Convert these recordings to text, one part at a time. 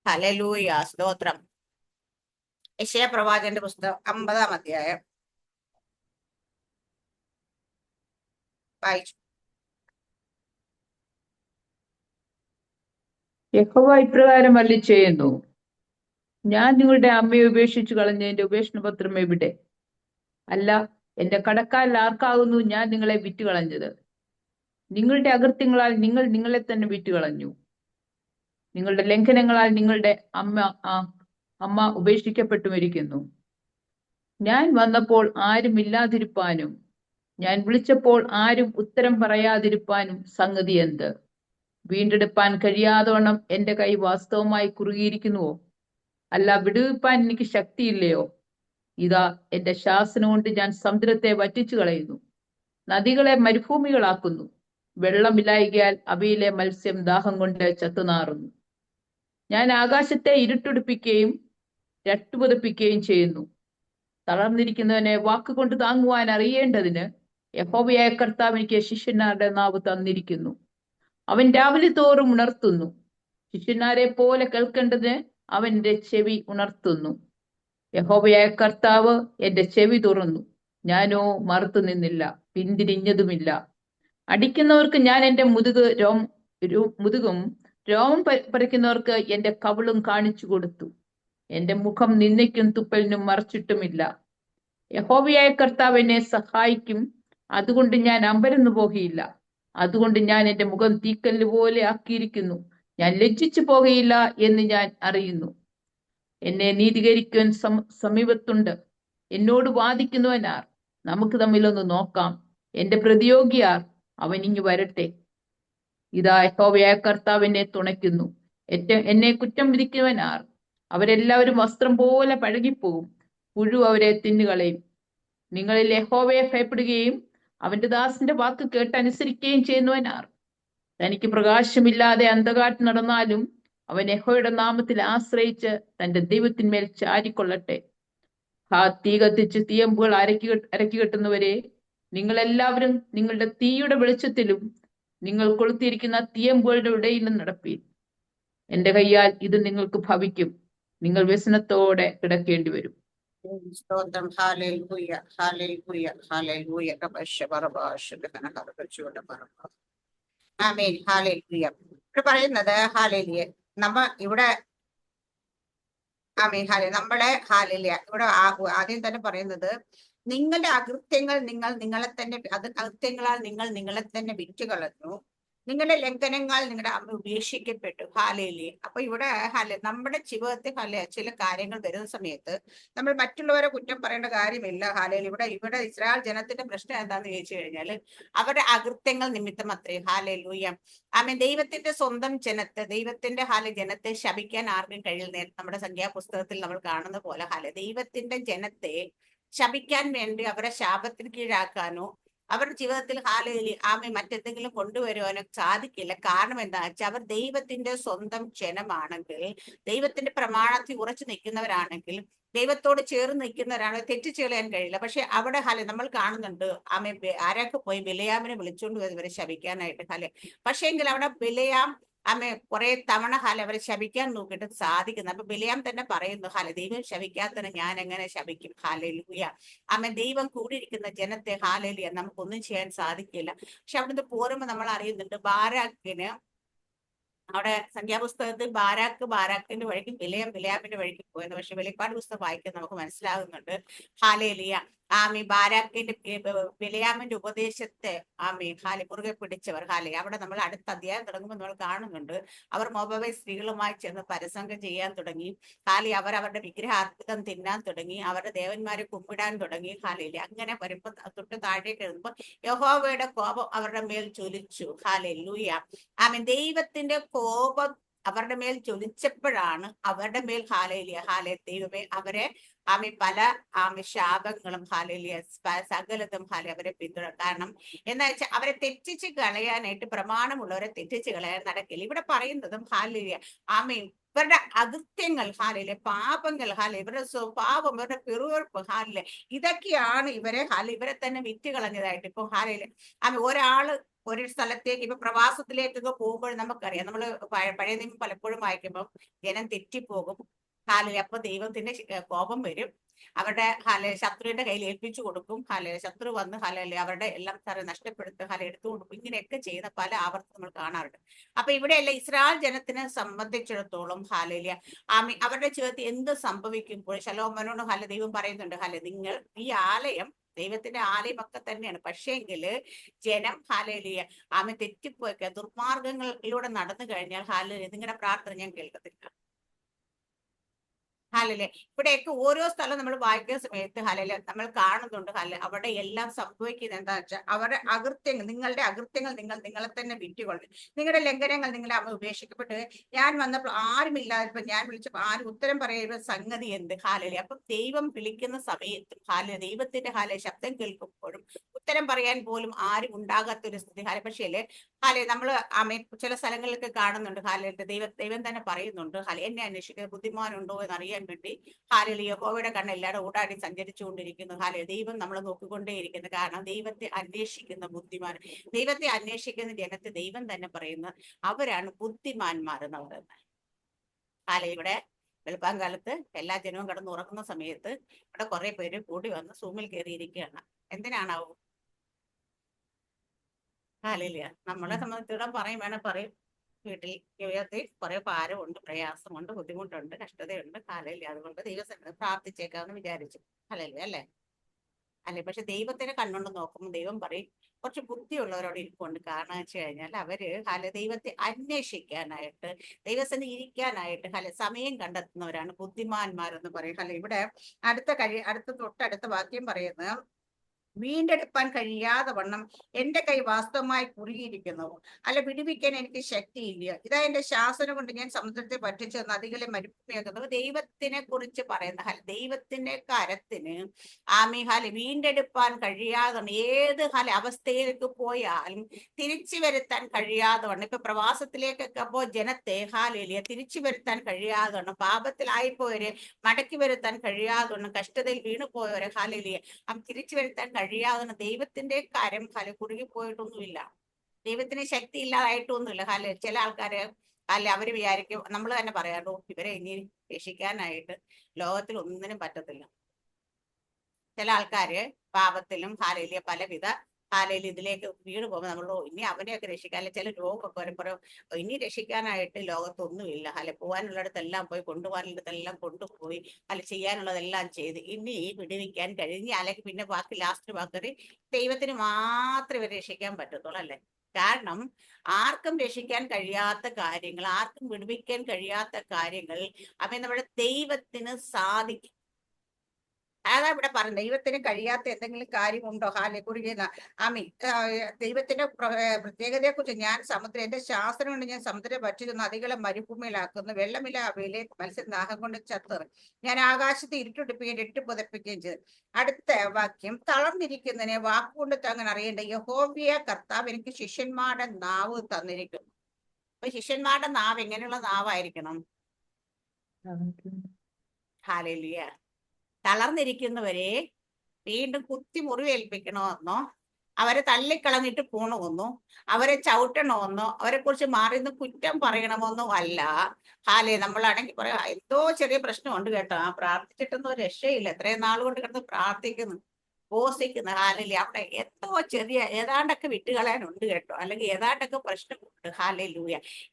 Hallelujah, സ്തോത്രം. യെശയ്യാ പ്രവാചകന്റെ പുസ്തകം 50-ാം അധ്യായം വായിച്ചു. യഹോവ ഇപ്രകാരം അരുളിച്ചെയ്യുന്നു, ഞാൻ നിങ്ങളുടെ അമ്മയെ ഉപേക്ഷിച്ചു കളഞ്ഞതിന്റെ ഉപേക്ഷണപത്രം എവിടെ? അല്ല, എന്റെ കടക്കാരിൽ ആർക്കാകുന്നു ഞാൻ നിങ്ങളെ വിറ്റുകളഞ്ഞത്? നിങ്ങളുടെ അകൃത്യങ്ങളാൽ നിങ്ങൾ നിങ്ങളെ തന്നെ വിറ്റുകളഞ്ഞു. നിങ്ങളുടെ ലംഘനങ്ങളാൽ നിങ്ങളുടെ അമ്മ ഉപേക്ഷിക്കപ്പെട്ടു മരിക്കുന്നു. ഞാൻ വന്നപ്പോൾ ആരും ഇല്ലാതിരുപ്പാനും ഞാൻ വിളിച്ചപ്പോൾ ആരും ഉത്തരം പറയാതിരുപ്പാനും സംഗതി എന്ത്? വീണ്ടെടുപ്പാൻ കഴിയാതോണം എന്റെ കൈ വാസ്തവമായി കുറുകിയിരിക്കുന്നുവോ? അല്ല, വിടുവിപ്പാൻ എനിക്ക് ശക്തിയില്ലയോ? ഇതാ, എന്റെ ശാസനം കൊണ്ട് ഞാൻ സമുദ്രത്തെ വറ്റിച്ചു കളയുന്നു, നദികളെ മരുഭൂമികളാക്കുന്നു. വെള്ളമില്ലായികയാൽ അവയിലെ മത്സ്യം ദാഹം കൊണ്ട് ചത്തുനാറുന്നു. ഞാൻ ആകാശത്തെ ഇരുട്ടുടുപ്പിക്കുകയും രട്ടുപുതപ്പിക്കുകയും ചെയ്യുന്നു. തളർന്നിരിക്കുന്നവനെ വാക്കുകൊണ്ട് താങ്ങുവാൻ അറിയേണ്ടതിന് യഹോവയായ കർത്താവ് എനിക്ക് ശിഷ്യന്മാരുടെ നാവ് തന്നിരിക്കുന്നു. അവൻ രാവിലെ തോറും ഉണർത്തുന്നു. ശിഷ്യന്മാരെ പോലെ കേൾക്കേണ്ടതിന് അവന്റെ ചെവി ഉണർത്തുന്നു. യഹോവയായ കർത്താവ് എന്റെ ചെവി തുറന്നു. ഞാനോ മറുത്തു നിന്നില്ല, പിന്തിരിഞ്ഞതുമില്ല. അടിക്കുന്നവർക്ക് ഞാൻ എന്റെ മുതുകും രോമം പറിക്കുന്നവർക്ക് എന്റെ കവിളും കാണിച്ചു കൊടുത്തു. എന്റെ മുഖം നിന്ദയ്ക്കും തുപ്പലിനും മറച്ചിട്ടുമില്ല. യഹോവയായ കർത്താവ് എന്നെ സഹായിക്കും, അതുകൊണ്ട് ഞാൻ അമ്പരന്നു പോകയില്ല. അതുകൊണ്ട് ഞാൻ എന്റെ മുഖം തീക്കല്ല് പോലെ ആക്കിയിരിക്കുന്നു. ഞാൻ ലജ്ജിച്ചു പോകയില്ല എന്ന് ഞാൻ അറിയുന്നു. എന്നെ നീതീകരിക്കുവാൻ സമീപത്തുണ്ട്. എന്നോട് വാദിക്കുന്നവനാർ? നമുക്ക് തമ്മിലൊന്ന് നോക്കാം. എന്റെ പ്രതിയോഗിയാർ? അവൻ ഇങ്ങു വരട്ടെ. ഇതാ, യഹോവയായ കർത്താവ് എന്നെ തുണയ്ക്കുന്നു. എന്നെ കുറ്റം വിധിക്കുന്നവനാർ? അവരെല്ലാവരും വസ്ത്രം പോലെ പഴകിപ്പോകും, പുഴു അവരെ തിന്നുകളയും. നിങ്ങളിൽ യഹോവയെ ഭയപ്പെടുകയും അവന്റെ ദാസന്റെ വാക്ക് കേട്ടനുസരിക്കുകയും ചെയ്യുന്നവനാർ? തനിക്ക് പ്രകാശമില്ലാതെ അന്ധകാരത്തിൽ നടന്നാലും അവൻ യഹോവയുടെ നാമത്തിൽ ആശ്രയിച്ച് തന്റെ ദൈവത്തിന്മേൽ ചാരിക്കൊള്ളട്ടെ. തീ കത്തിച്ച് തീയമ്പുകൾ അരക്കി കെട്ടുന്നവരെ, നിങ്ങളെല്ലാവരും നിങ്ങളുടെ തീയുടെ വെളിച്ചത്തിലും നിങ്ങൾ കൊളുത്തിയിരിക്കുന്ന തീയമ്പുകളുടെ ഇടയിലും നടപ്പീൻ. എന്റെ കയ്യാൽ ഇത് നിങ്ങൾക്ക് ഭവിക്കും. നിങ്ങൾ വ്യസനത്തോടെ കിടക്കേണ്ടി വരും. സ്തോത്രം. ഹല്ലേലൂയ, ഹല്ലേലൂയ, ഹല്ലേലൂയ. ആമേൻ. ഹല്ലേലൂയ. ഇവിടെ പറയുന്നത് ഹല്ലേലൂയ. ഇവിടെ ആമേൻ. നമ്മുടെ ഹല്ലേലൂയ. ഇവിടെ ആദ്യം തന്നെ പറയുന്നത്, നിങ്ങളുടെ അകൃത്യങ്ങൾ അകൃത്യങ്ങളാൽ നിങ്ങൾ നിങ്ങളെ തന്നെ വിറ്റുകളഞ്ഞു. നിങ്ങളുടെ ലംഘനങ്ങൾ നിങ്ങളുടെ അമ്മ ഉപേക്ഷിക്കപ്പെട്ടു. ഹല്ലേലൂയ. അപ്പൊ ഇവിടെ നമ്മുടെ ജീവിതത്തിൽ ചില കാര്യങ്ങൾ വരുന്ന സമയത്ത് നമ്മൾ മറ്റുള്ളവരെ കുറ്റം പറയേണ്ട കാര്യമില്ല. ഹല്ലേലൂയ. ഇവിടെ ഇസ്രായേൽ ജനത്തിന്റെ പ്രശ്നം എന്താണെന്ന് ചോദിച്ചു കഴിഞ്ഞാൽ അവരുടെ അകൃത്യങ്ങൾ നിമിത്തം അത്രേ. ഹല്ലേലൂയ. ആമേൻ. ദൈവത്തിന്റെ സ്വന്തം ദൈവത്തിന്റെ ജനത്തെ ശപിക്കാൻ ആർക്കും കഴിയുന്ന നമ്മുടെ സംഖ്യാപുസ്തകത്തിൽ നമ്മൾ കാണുന്ന പോലെ ദൈവത്തിന്റെ ജനത്തെ ശപിക്കാൻ വേണ്ടി അവരെ ശാപത്തിന് കീഴാക്കാനോ അവരുടെ ജീവിതത്തിൽ മറ്റെന്തെങ്കിലും കൊണ്ടുവരുവാനോ സാധിക്കില്ല. കാരണം എന്താണെന്ന് വെച്ചാൽ അവർ ദൈവത്തിന്റെ സ്വന്തം ജനമാണെങ്കിൽ, ദൈവത്തിന്റെ പ്രമാണത്തിൽ ഉറച്ചു നിൽക്കുന്നവരാണെങ്കിൽ, ദൈവത്തോട് ചേർന്ന് നിൽക്കുന്നവരാണ്, തെറ്റിച്ചു കളയാൻ കഴിയില്ല. പക്ഷെ അവിടെ നമ്മൾ കാണുന്നുണ്ട്, ആരൊക്കെ പോയി ബിലയാമിനെ വിളിച്ചുകൊണ്ട് പോയി ഇവരെ ശപിക്കാനായിട്ട്. പക്ഷേ എങ്കിൽ അവിടെ ബിലയാം കുറെ തവണ അവരെ ശപിക്കാൻ നോക്കിയിട്ട് സാധിക്കുന്നു. അപ്പൊ ബിലയാം തന്നെ പറയുന്നു, ദൈവം ശപിക്കാത്തതിന് ഞാൻ എങ്ങനെ ശപിക്കും? ഹല്ലേലൂയ. ദൈവം കൂടിയിരിക്കുന്ന ജനത്തെ നമുക്കൊന്നും ചെയ്യാൻ സാധിക്കില്ല. പക്ഷെ അവിടുന്ന് പോരുമ്പോ നമ്മൾ അറിയുന്നുണ്ട്, ബാരാക്കിന് അവിടെ സംഖ്യാപുസ്തകത്തിൽ ബാരാക്കിന്റെ വഴിക്ക് ബിലയാമിന്റെ വഴിക്ക് പോയെന്ന്. പക്ഷെ വെളിപ്പാട് പുസ്തകം വായിക്കാൻ നമുക്ക് മനസ്സിലാകുന്നുണ്ട് ഹല്ലേലൂയ. ബാരാക്കിന്റെ ബിലയാമിന്റെ ഉപദേശത്തെ മുറുകെ പിടിച്ചവർ അവിടെ നമ്മൾ അടുത്ത അധ്യായം തുടങ്ങുമ്പോൾ നമ്മൾ കാണുന്നുണ്ട്, അവർ മോബാബെ സ്ത്രീകളുമായി ചേർന്ന് പരസംഗം ചെയ്യാൻ തുടങ്ങി. അവരുടെ വിഗ്രഹാർപ്പിതം തിന്നാൻ തുടങ്ങി, അവരുടെ ദേവന്മാരെ കുമ്പിടാൻ തുടങ്ങി. അങ്ങനെ വരുമ്പോ തൊട്ട് താഴേക്ക് എഴുതുമ്പോ യഹോവയുടെ കോപം അവരുടെ മേൽ ജ്വലിച്ചു. ഹല്ലേലൂയ. ദൈവത്തിന്റെ കോപം അവരുടെ മേൽ ജ്വലിച്ചപ്പോഴാണ് അവരുടെ മേൽ ദൈവമേ അവരെ പല ശാപങ്ങളും സകലതും അവരെ പിന്തുടരും. കാരണം എന്താ വെച്ചാൽ അവരെ തെറ്റിച്ച് കളയാനായിട്ട്, പ്രമാണമുള്ളവരെ തെറ്റിച്ച് കളയാൻ നടക്കില്ല. ഇവിടെ പറയുന്നതും ഇവരുടെ അകൃത്യങ്ങൾ പാപങ്ങൾ ഇവരുടെ സ്വഭാവം, ഇവരുടെ പിറുവിറുപ്പ് ഇതൊക്കെയാണ് ഇവരെ തന്നെ വിറ്റ് കളഞ്ഞതായിട്ട്. ഇപ്പൊ ഒരാള് ഒരു സ്ഥലത്തേക്ക് ഇപ്പൊ പ്രവാസത്തിലേക്കൊക്കെ പോകുമ്പോൾ നമുക്കറിയാം, നമ്മൾ പഴയ നിയമം പലപ്പോഴും വായിക്കുമ്പോൾ ജനം തെറ്റിപ്പോകും. അപ്പൊ ദൈവത്തിന്റെ കോപം വരും. അവരുടെ ശത്രുവിന്റെ കയ്യിൽ ഏൽപ്പിച്ചു കൊടുക്കും. ശത്രു വന്ന് അവരുടെ എല്ലാം നഷ്ടപ്പെടുത്തും, എടുത്തു കൊടുക്കും. ഇങ്ങനെയൊക്കെ ചെയ്യുന്ന പല ആവർത്തി നമ്മൾ കാണാറുണ്ട്. അപ്പൊ ഇവിടെയല്ല, ഇസ്രായേൽ ജനത്തിനെ സംബന്ധിച്ചിടത്തോളം അവരുടെ ജീവിതത്തിൽ എന്ത് സംഭവിക്കുമ്പോൾ ശലോമോനോട് ദൈവം പറയുന്നുണ്ട്, നിങ്ങൾ ഈ ആലയം ദൈവത്തിന്റെ ആലയം ഒക്കെ തന്നെയാണ്, പക്ഷേങ്കില് ജനം തെറ്റിപ്പോയി ദുർമാർഗങ്ങളിലൂടെ നടന്നു കഴിഞ്ഞാൽ നിങ്ങളുടെ പ്രാർത്ഥന ഞാൻ കേൾക്കത്തില്ല. ഇവിടെയൊക്കെ ഓരോ സ്ഥലം നമ്മൾ വായിക്കുന്ന സമയത്ത് നമ്മൾ കാണുന്നുണ്ട്. അവിടെ എല്ലാം സംഭവിക്കുന്നത് എന്താ വെച്ചാൽ അവരുടെ അകൃത്യങ്ങൾ, നിങ്ങളുടെ അകൃത്യങ്ങൾ നിങ്ങളെ തന്നെ വിറ്റുകൊള്ളു. നിങ്ങളുടെ ലംഘനങ്ങൾ നിങ്ങളെ ഉപേക്ഷിക്കപ്പെട്ട് ഞാൻ വന്നപ്പോൾ ആരുമില്ലാതിപ്പോ ഞാൻ വിളിച്ചപ്പോൾ ആരും ഉത്തരം പറയുന്ന സംഗതി എന്ത്? അപ്പം ദൈവം വിളിക്കുന്ന സമയത്തും ദൈവത്തിന്റെ ശബ്ദം കേൾക്കുമ്പോഴും ഉത്തരം പറയാൻ പോലും ആരും ഉണ്ടാകാത്തൊരു സ്ഥിതി. പക്ഷേ നമ്മള് ചില സ്ഥലങ്ങളിലൊക്കെ കാണുന്നുണ്ട്. ദൈവം തന്നെ പറയുന്നുണ്ട്, എന്നെ അന്വേഷിക്കുക ബുദ്ധിമാനുണ്ടോ എന്നറിയാൻ വേണ്ടി യഹോവയുടെ കണ്ണെല്ലാടെ ഊടാടി സഞ്ചരിച്ചുകൊണ്ടിരിക്കുന്നു. ദൈവം നമ്മളെ നോക്കിക്കൊണ്ടേയിരിക്കുന്നു. കാരണം ദൈവത്തെ അന്വേഷിക്കുന്ന ബുദ്ധിമാൻ, ദൈവത്തെ അന്വേഷിക്കുന്ന ജനത്തെ ദൈവം തന്നെ പറയുന്ന അവരാണ് ബുദ്ധിമാന്മാർ എന്ന് പറയുന്നത്. ഇവിടെ വെളുപ്പാങ്കാലത്ത് എല്ലാ ജനവും കിടന്ന് ഉറങ്ങുന്ന സമയത്ത് ഇവിടെ കുറെ പേര് കൂടി വന്ന് സൂമിൽ കയറിയിരിക്കുകയാണ്. എന്തിനാണാവും? നമ്മളെ സംബന്ധിച്ചിടത്തോളം പറയും വീട്ടിൽ ജീവിതത്തിൽ കുറെ ഭാരമുണ്ട്, പ്രയാസമുണ്ട്, ബുദ്ധിമുട്ടുണ്ട്, കഷ്ടതയുണ്ട്. അതുകൊണ്ട് ദൈവസന്നിധി പ്രാർത്ഥിച്ചേക്കാന്ന് വിചാരിച്ചു. അല്ലേ? പക്ഷെ ദൈവത്തിനെ കണ്ണുകൊണ്ട് നോക്കുമ്പോൾ ദൈവം പറയും കുറച്ച് ബുദ്ധിയുള്ളവരോട് ഇരിപ്പുണ്ട്. കാരണം വെച്ച് കഴിഞ്ഞാൽ അവര് ദൈവത്തെ അന്വേഷിക്കാനായിട്ട്, ദൈവസന്നിധി ഇരിക്കാനായിട്ട് സമയം കണ്ടെത്തുന്നവരാണ് ബുദ്ധിമാന്മാരെന്ന് പറയും. ഇവിടെ തൊട്ടടുത്ത വാക്യം പറയുന്നത്, വീണ്ടെടുപ്പാൻ കഴിയാതെ വണ്ണം എന്റെ കൈ വാസ്തവമായി കുറുകിയിരിക്കുന്നു, വിടുവിക്കാൻ എനിക്ക് ശക്തിയില്ല. ഇതാ എന്റെ ശാസനം കൊണ്ട് ഞാൻ സമുദ്രത്തെ പറ്റിച്ച് നദികളെ മരുഭൂമിയാക്കുന്നത്. ദൈവത്തിനെ കുറിച്ച് പറയുന്ന ദൈവത്തിന്റെ കരത്തിന് വീണ്ടെടുപ്പാൻ കഴിയാതെ ഏത് അവസ്ഥയിലേക്ക് പോയാലും തിരിച്ചു വരുത്താൻ കഴിയാതെ വണ്ണം, ഇപ്പൊ പ്രവാസത്തിലേക്കൊക്കെ പോ ജനത്തെ തിരിച്ചു വരുത്താൻ കഴിയാതെ വണ്ണം, പാപത്തിലായിപ്പോയവരെ മടക്കി വരുത്താൻ കഴിയാതെ വണ്ണം, കഷ്ടതയിൽ വീണു പോയവരെ തിരിച്ചു വരുത്താൻ കഴിയാതെ ദൈവത്തിന്റെ കാര്യം കുറുകിപ്പോയിട്ടൊന്നുമില്ല. ദൈവത്തിന് ശക്തി ഇല്ലാതായിട്ടൊന്നുമില്ല. ചില ആൾക്കാര് അവര് വിചാരിക്കും, നമ്മൾ തന്നെ പറയാറോ, ഇവരെ ഇനി രക്ഷിക്കാനായിട്ട് ലോകത്തിൽ ഒന്നിനും പറ്റത്തില്ല. ചില ആൾക്കാര് പാപത്തിലും പലവിധ ഇതിലേക്ക് വീണ് പോകുമ്പോൾ നമ്മൾ ഇനി അവനെയൊക്കെ രക്ഷിക്കാൻ, ചില രോഗമൊക്കെ വരുമ്പോഴോ ഇനി രക്ഷിക്കാനായിട്ട് ലോകത്തൊന്നുമില്ല. പോകാനുള്ളിടത്തെല്ലാം പോയി, കൊണ്ടുപോകാനുള്ളതെല്ലാം കൊണ്ടുപോയി, ചെയ്യാനുള്ളതെല്ലാം ചെയ്ത് ഇനി വിടുവിക്കാൻ കഴിഞ്ഞ അല്ലെങ്കിൽ പിന്നെ ബാക്കി ലാസ്റ്റ് വാക്കറി ദൈവത്തിന് മാത്രമേ ഇവരെ രക്ഷിക്കാൻ പറ്റത്തുള്ളൂ. അല്ലേ? കാരണം ആർക്കും രക്ഷിക്കാൻ കഴിയാത്ത കാര്യങ്ങൾ, ആർക്കും വിടുവിക്കാൻ കഴിയാത്ത കാര്യങ്ങൾ നമ്മുടെ ദൈവത്തിന് സാധിക്കും. അതാ ഇവിടെ പറഞ്ഞു, ദൈവത്തിന് കഴിയാത്ത എന്തെങ്കിലും കാര്യമുണ്ടോ? കുറിക്കുന്ന ദൈവത്തിന്റെ പ്രത്യേകതയെ കുറിച്ച്, ഞാൻ എന്റെ ശാസ്ത്രം കൊണ്ട് ഞാൻ സമുദ്രം പറ്റിച്ചു, നദികളെ മരുഭൂമിയിലാക്കുന്നു, വെള്ളമില്ല അവയിലെ മത്സ്യം ദാഹം കൊണ്ട് ചത്തറ്, ഞാൻ ആകാശത്ത് ഇരുട്ടുടിപ്പിക്കുകയും ഇട്ട് പുതപ്പിക്കുകയും ചെയ്തു. അടുത്ത വാക്യം, തളർന്നിരിക്കുന്നതിനെ വാക്കുകൊണ്ട് താങ്ങാൻ അറിയേണ്ട യഹോവയ കർത്താവ് എനിക്ക് ശിഷ്യന്മാരുടെ നാവ് തന്നിരിക്കുന്നു. അപ്പൊ ശിഷ്യന്മാരുടെ നാവ് എങ്ങനെയുള്ള നാവായിരിക്കണം? ഹല്ലേലൂയ. തളർന്നിരിക്കുന്നവരെ വീണ്ടും കുത്തി മുറിവേൽപ്പിക്കണമെന്നോ, അവരെ തള്ളിക്കളഞ്ഞിട്ട് പോണമെന്നോ, അവരെ ചവിട്ടണമെന്നോ, അവരെ കുറിച്ച് മാറി നിന്ന് കുറ്റം പറയണമെന്നോ അല്ല. നമ്മളാണെങ്കിൽ പറയാം, എന്തോ ചെറിയ പ്രശ്നമുണ്ട് കേട്ടോ, പ്രാർത്ഥിച്ചിട്ടൊന്നും ഒരു രക്ഷയില്ല, എത്രയും നാൾ കൊണ്ട് കിടന്ന് പ്രാർത്ഥിക്കുന്നു, പോസിക്കുന്നു. അവിടെ എന്തോ ചെറിയ ഏതാണ്ടൊക്കെ വിട്ടുകളയാനുണ്ട് കേട്ടോ, അല്ലെങ്കിൽ ഏതാണ്ടൊക്കെ പ്രശ്നമുണ്ട്.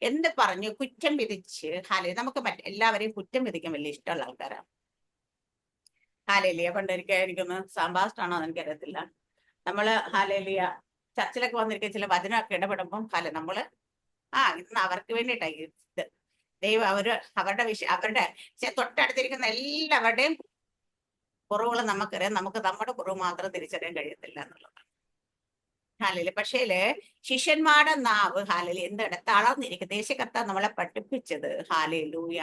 എന്ത് പറഞ്ഞു കുറ്റം വിധിച്ച് നമുക്ക് എല്ലാവരെയും കുറ്റം വിധിക്കാൻ വലിയ ഇഷ്ടമുള്ള ആൾക്കാരാണ്. പണ്ടൊരിക്കായിരിക്കുന്നു സംഭാഷണമാണോ എനിക്കറിയത്തില്ല. നമ്മള് ചർച്ചിലൊക്കെ വന്നിരിക്കുന്ന ചില വചനമൊക്കെ ഇടപെടുമ്പം നമ്മള് ഇന്ന് അവർക്ക് വേണ്ടിയിട്ടായി ദൈവം അവരുടെ തൊട്ടടുത്തിരിക്കുന്ന എല്ലാവരുടെയും കുറവുകൾ നമുക്കറിയാം, നമുക്ക് നമ്മുടെ കുറവ് മാത്രം തിരിച്ചറിയാൻ കഴിയത്തില്ല എന്നുള്ളതാണ്. പക്ഷേല് ശിഷ്യന്മാരുടെ നാവ് എന്താണ്? തളർന്നിരിക്കും. ദേശകർത്താവ് നമ്മളെ പഠിപ്പിച്ചത് ഹാലേലൂയ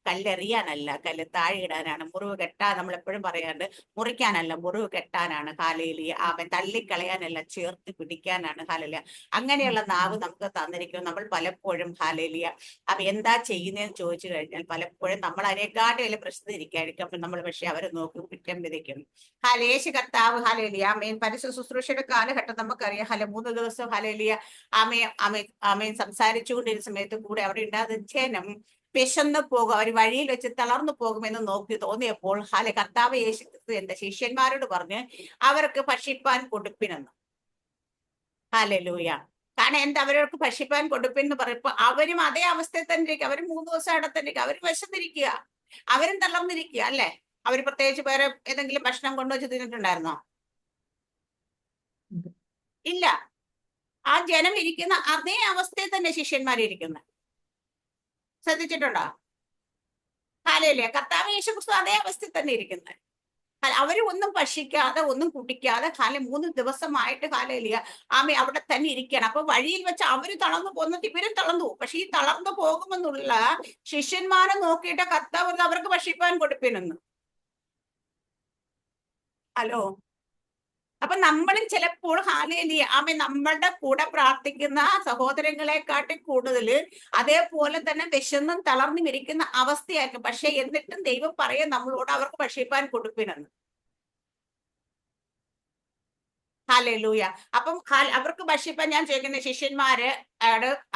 കല്ലെറിയാനല്ല, കല്ല് താഴെ ഇടാനാണ്. മുറിവ് കെട്ടാൻ നമ്മളെപ്പോഴും പറയാറുണ്ട്, മുറിക്കാനല്ല മുറിവ് കെട്ടാനാണ്. അവൻ തള്ളിക്കളയാനല്ല, ചേർത്ത് പിടിക്കാനാണ്. അങ്ങനെയുള്ള നാവ് നമുക്ക് തന്നിരിക്കും. നമ്മൾ പലപ്പോഴും അവ എന്താ ചെയ്യുന്നതെന്ന് ചോദിച്ചു കഴിഞ്ഞാൽ പലപ്പോഴും നമ്മൾ അതിനേക്കാട്ട് വലിയ പ്രശ്നം ഇരിക്കായിരിക്കും. അപ്പൊ നമ്മൾ പക്ഷെ അവരെ നോക്കി കുറ്റം വിധിക്കും. യേശു കർത്താവ് പരിശുദ്ധ ശുശ്രൂഷയുടെ കാലഘട്ടം നമുക്കറിയാം. 3 ദിവസം ഹാലേലിയ ആമേൻ സംസാരിച്ചുകൊണ്ടിരുന്ന സമയത്ത് കൂടെ അവിടെ ഉണ്ടാകുന്ന ജനം വിശന്ന് പോകും, അവർ വഴിയിൽ വെച്ച് തളർന്നു പോകുമെന്ന് നോക്കി തോന്നിയപ്പോൾ കർത്താവ് യേശു ക്രിസ്തു എന്റെ ശിഷ്യന്മാരോട് പറഞ്ഞ് അവർക്ക് ഭക്ഷിപ്പാൻ കൊടുപ്പിനെന്ന്. ഹല്ലേലൂയ. കാരണം എന്താ, അവർക്ക് ഭക്ഷിപ്പാൻ കൊടുപ്പിൻ എന്ന് പറയുമ്പോ അവരും അതേ അവസ്ഥയിൽ തന്നെ ഇരിക്കുക. അവരും 3 ദിവസം അവിടെ തന്നെ ഇരിക്കുക. അവരും വിശന്നിരിക്കുക, അവരും തളർന്നിരിക്കുക അല്ലെ. അവർ പ്രത്യേകിച്ച് വേറെ ഏതെങ്കിലും ഭക്ഷണം കൊണ്ടുവച്ച് തിന്നിട്ടുണ്ടായിരുന്നോ? ഇല്ല. ആ ജനം ഇരിക്കുന്ന അതേ അവസ്ഥയിൽ തന്നെ ശിഷ്യന്മാരിയ്ക്കുന്നത്. ശ്രദ്ധിച്ചിട്ടുണ്ടോ? ഹല്ലേലൂയ. കർത്താവ് യേശു ക്രിസ്തു അതേ അവസ്ഥയിൽ തന്നെ ഇരിക്കുന്നത്. അവര് ഒന്നും ഭക്ഷിക്കാതെ ഒന്നും കുടിക്കാതെ 3 ദിവസമായിട്ട് ഹല്ലേലൂയ അവിടെ തന്നെ ഇരിക്കുകയാണ്. അപ്പൊ വഴിയിൽ വെച്ച് അവര് തളർന്നു പോകുന്നത് ഇവരും തളർന്നു പോകും. പക്ഷെ ഈ തളർന്നു പോകുമെന്നുള്ള ശിഷ്യന്മാരെ നോക്കിയിട്ട് കർത്താവ് അവർക്ക് ഭക്ഷിപ്പാൻ കൊടുപ്പിനെന്ന്. ഹലോ. അപ്പൊ നമ്മളും ചിലപ്പോൾ ഹല്ലേലൂയ നമ്മളുടെ കൂടെ പ്രാർത്ഥിക്കുന്ന സഹോദരങ്ങളെക്കാട്ടി കൂടുതൽ അതേപോലെ തന്നെ വിശന്നും തളർന്നും ഇരിക്കുന്ന അവസ്ഥയായിരിക്കും. പക്ഷെ എന്നിട്ടും ദൈവം പറയും നമ്മളോട് അവർക്ക് ഭക്ഷിപ്പാൻ കൊടുപ്പിനെന്ന്. ഹല്ലേലൂയ. അപ്പം അവർക്ക് ഭക്ഷിപ്പാൻ ഞാൻ ചോദിക്കുന്ന ശിഷ്യന്മാര്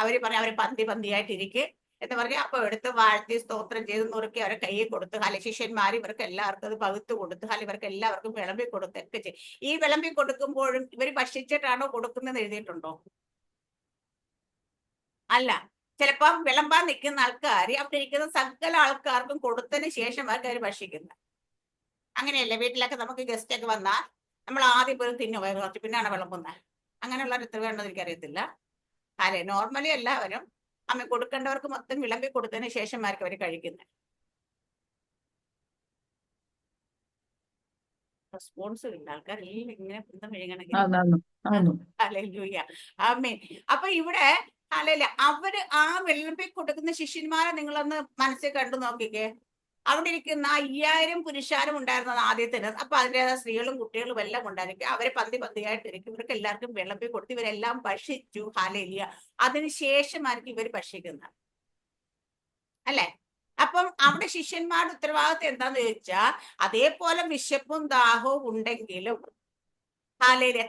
അവര് പറഞ്ഞു അവര് പന്തിയായിട്ടിരിക്കും എന്ന് പറഞ്ഞ് അപ്പൊ എടുത്ത് വാഴ്ത്തി സ്തോത്രം ചെയ്ത് നുറുക്കി അവരെ കയ്യിൽ കൊടുത്ത് ശിഷ്യന്മാർ ഇവർക്ക് എല്ലാവർക്കും അത് പകുത്ത് കൊടുത്ത് ഇവർക്ക് എല്ലാവർക്കും വിളമ്പി കൊടുത്തൊക്കെ ചെയ്യും. ഈ വിളമ്പി കൊടുക്കുമ്പോഴും ഇവർ ഭക്ഷിച്ചിട്ടാണോ കൊടുക്കുന്നത് എഴുതിയിട്ടുണ്ടോ? അല്ല. ചിലപ്പം വിളമ്പാൻ നിൽക്കുന്ന ആൾക്കാർ അവിടെ ഇരിക്കുന്ന സകല ആൾക്കാർക്കും കൊടുത്തതിന് ശേഷം അവർ ഭക്ഷിക്കുന്നത്. അങ്ങനെയല്ലേ വീട്ടിലൊക്കെ നമുക്ക് ഗസ്റ്റ് ഒക്കെ വന്നാൽ നമ്മൾ ആദ്യം പോയി തിന്നു വയറ് കുറച്ച് പിന്നാണ് വിളമ്പുന്നത്. അങ്ങനെയുള്ളവർ എത്ര വേണ്ടത് എനിക്കറിയത്തില്ല. നോർമലി എല്ലാവരും കൊടുക്കേണ്ടവർക്ക് മൊത്തം വിളമ്പി കൊടുത്തതിന് ശേഷമായിരിക്കും അവർ കഴിക്കുന്നത്. റെസ്പോൺസ് ഇല്ല. ആൾക്കാർ ഇങ്ങനെ ബന്ധം ഹല്ലേലൂയ. ആമേൻ. അപ്പൊ ഇവിടെ അവര് ആ വിളമ്പി കൊടുക്കുന്ന ശിഷ്യന്മാരെ നിങ്ങളൊന്ന് മനസ്സിൽ കണ്ടു നോക്കിക്കേ. അവിടെ ഇരിക്കുന്ന 5000 പുരുഷാരും ഉണ്ടായിരുന്നത് ആദ്യത്തിന്. അപ്പൊ അതിന്റെ സ്ത്രീകളും കുട്ടികളും എല്ലാം ഉണ്ടായിരിക്കും. അവരെ പന്തിയായിട്ടിരിക്കും. ഇവർക്ക് എല്ലാവർക്കും വിളമ്പി കൊടുത്ത് ഇവരെല്ലാം ഭക്ഷിച്ചു. ഹല്ലേലൂയ. അതിനുശേഷമായിരിക്കും ഇവർ ഭക്ഷിക്കുന്നത് അല്ലെ. അപ്പം അവിടെ ശിഷ്യന്മാരുടെ ഉത്തരവാദിത്വം എന്താന്ന് ചോദിച്ചാൽ അതേപോലെ വിശപ്പും ദാഹവും ഉണ്ടെങ്കിലും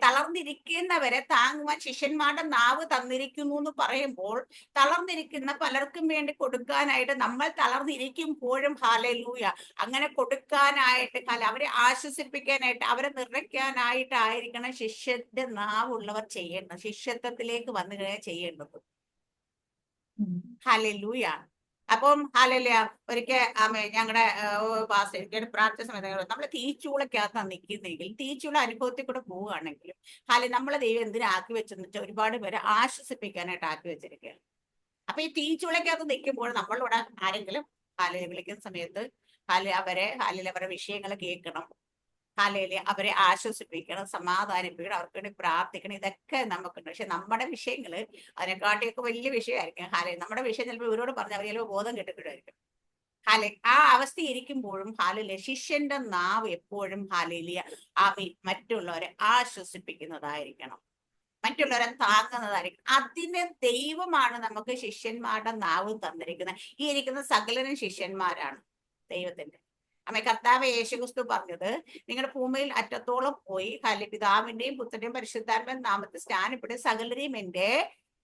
തളർന്നിരിക്കുന്നവരെ താങ്ങുവാൻ ശിഷ്യന്മാരുടെ നാവ് തന്നിരിക്കുന്നു എന്ന് പറയുമ്പോൾ തളർന്നിരിക്കുന്ന പലർക്കും വേണ്ടി കൊടുക്കാനായിട്ട് നമ്മൾ തളർന്നിരിക്കുമ്പോഴും ഹല്ലേലൂയ അങ്ങനെ കൊടുക്കാനായിട്ട് അവരെ ആശ്വസിപ്പിക്കാനായിട്ട് അവരെ നിറയ്ക്കാനായിട്ടായിരിക്കണം ശിഷ്യന്റെ നാവുള്ളവർ ചെയ്യേണ്ടത്. ശിഷ്യത്വത്തിലേക്ക് വന്നു കഴിഞ്ഞാൽ ചെയ്യേണ്ടത്. ഹല്ലേലൂയ. അപ്പം ഹല്ലേലൂയ. ഒരിക്കൽ ഞങ്ങളുടെ എനിക്കൊരു പ്രാർത്ഥന സമയത്ത് നമ്മളെ തീച്ചൂളക്കകത്താണ് നിൽക്കുന്നെങ്കിൽ തീച്ചൂള അനുഭവത്തിൽ കൂടെ പോവുകയാണെങ്കിലും നമ്മളെ ദൈവം എന്തിനാക്കി വെച്ചെന്ന് വെച്ചാൽ ഒരുപാട് പേരെ ആശ്വസിപ്പിക്കാനായിട്ട് ആക്കി വെച്ചിരിക്കുകയാണ്. അപ്പൊ ഈ തീച്ചൂളക്കകത്ത് നിൽക്കുമ്പോൾ നമ്മളിവിടെ ആരെങ്കിലും വിളിക്കുന്ന സമയത്ത് അവരെ വിഷയങ്ങൾ കേൾക്കണം, അവരെ ആശ്വസിപ്പിക്കണം, സമാധാനിപ്പിക്കണം, അവർക്ക് വേണ്ടി പ്രാർത്ഥിക്കണം. ഇതൊക്കെ നമുക്കുണ്ട്. പക്ഷെ നമ്മുടെ വിഷയങ്ങള് അതിനെക്കാട്ടിയൊക്കെ വലിയ വിഷയമായിരിക്കും. നമ്മുടെ വിഷയം ചിലപ്പോൾ ഇവരോട് പറഞ്ഞാൽ അവർ ചിലപ്പോൾ ബോധം കെട്ടിക്കിടുമായിരിക്കും. ആ അവസ്ഥ ഇരിക്കുമ്പോഴും ശിഷ്യന്റെ നാവ് എപ്പോഴും മറ്റുള്ളവരെ ആശ്വസിപ്പിക്കുന്നതായിരിക്കണം, മറ്റുള്ളവരെ താങ്ങുന്നതായിരിക്കും. അതിന് ദൈവമാണ് നമുക്ക് ശിഷ്യന്മാരുടെ നാവ് തന്നിരിക്കുന്നത്. ഈ ഇരിക്കുന്ന സകലരും ശിഷ്യന്മാരാണ് ദൈവത്തിന്റെ. കർത്താവ് യേശുക്രിസ്തു പറഞ്ഞത് നിങ്ങളുടെ ഭൂമിയിൽ അറ്റത്തോളം പോയി പിതാവിന്റെയും പുത്രന്റെയും പരിശുദ്ധാത്മാവിന്റെ നാമത്തിൽ സ്നാനപ്പെട്ട് സകലരെയും എന്റെ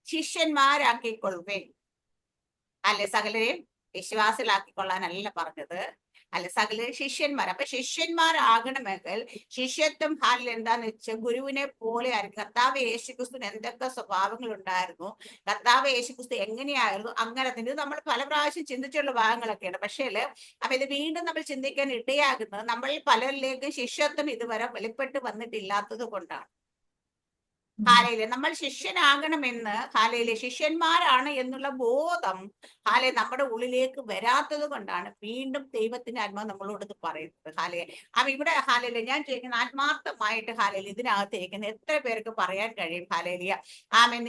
ശിഷ്യന്മാരാക്കിക്കൊള്ളുവേൻ. സകലരെയും വിശ്വാസികളാക്കിക്കൊള്ളാനല്ല പറഞ്ഞത്, സകലരും ശിഷ്യന്മാർ. അപ്പൊ ശിഷ്യന്മാരാകണമെങ്കിൽ ശിഷ്യത്വം എന്താന്ന് വെച്ചാൽ ഗുരുവിനെ പോലെ ആയിരിക്കും. കർത്താവ് യേശുക്രിസ്തുവിന് എന്തൊക്കെ സ്വഭാവങ്ങൾ ഉണ്ടായിരുന്നു, കർത്താവ് യേശുക്രിസ്തു എങ്ങനെയായിരുന്നു, അങ്ങനെ തന്നെ നമ്മൾ പല പ്രാവശ്യം ചിന്തിച്ചുള്ള ഭാഗങ്ങളൊക്കെയാണ്. പക്ഷേ അപ്പൊ ഇത് വീണ്ടും നമ്മൾ ചിന്തിക്കാൻ ഇടയാകുന്നത് നമ്മളിൽ പലരിലേക്കും ശിഷ്യത്വം ഇതുവരെ വെളിപ്പെട്ട് വന്നിട്ടില്ലാത്തത് കൊണ്ടാണ്. നമ്മൾ ശിഷ്യനാകണമെന്ന് ശിഷ്യന്മാരാണ് എന്നുള്ള ബോധം നമ്മുടെ ഉള്ളിലേക്ക് വരാത്തത് കൊണ്ടാണ് വീണ്ടും ദൈവത്തിന്റെ ആത്മാവ് നമ്മളോട് ഇത് പറയുന്നത്. ഇവിടെ ഞാൻ ചോദിക്കുന്ന ആത്മാർത്ഥമായിട്ട് ഇതിനകത്തിരിക്കുന്ന എത്ര പേർക്ക് പറയാൻ കഴിയും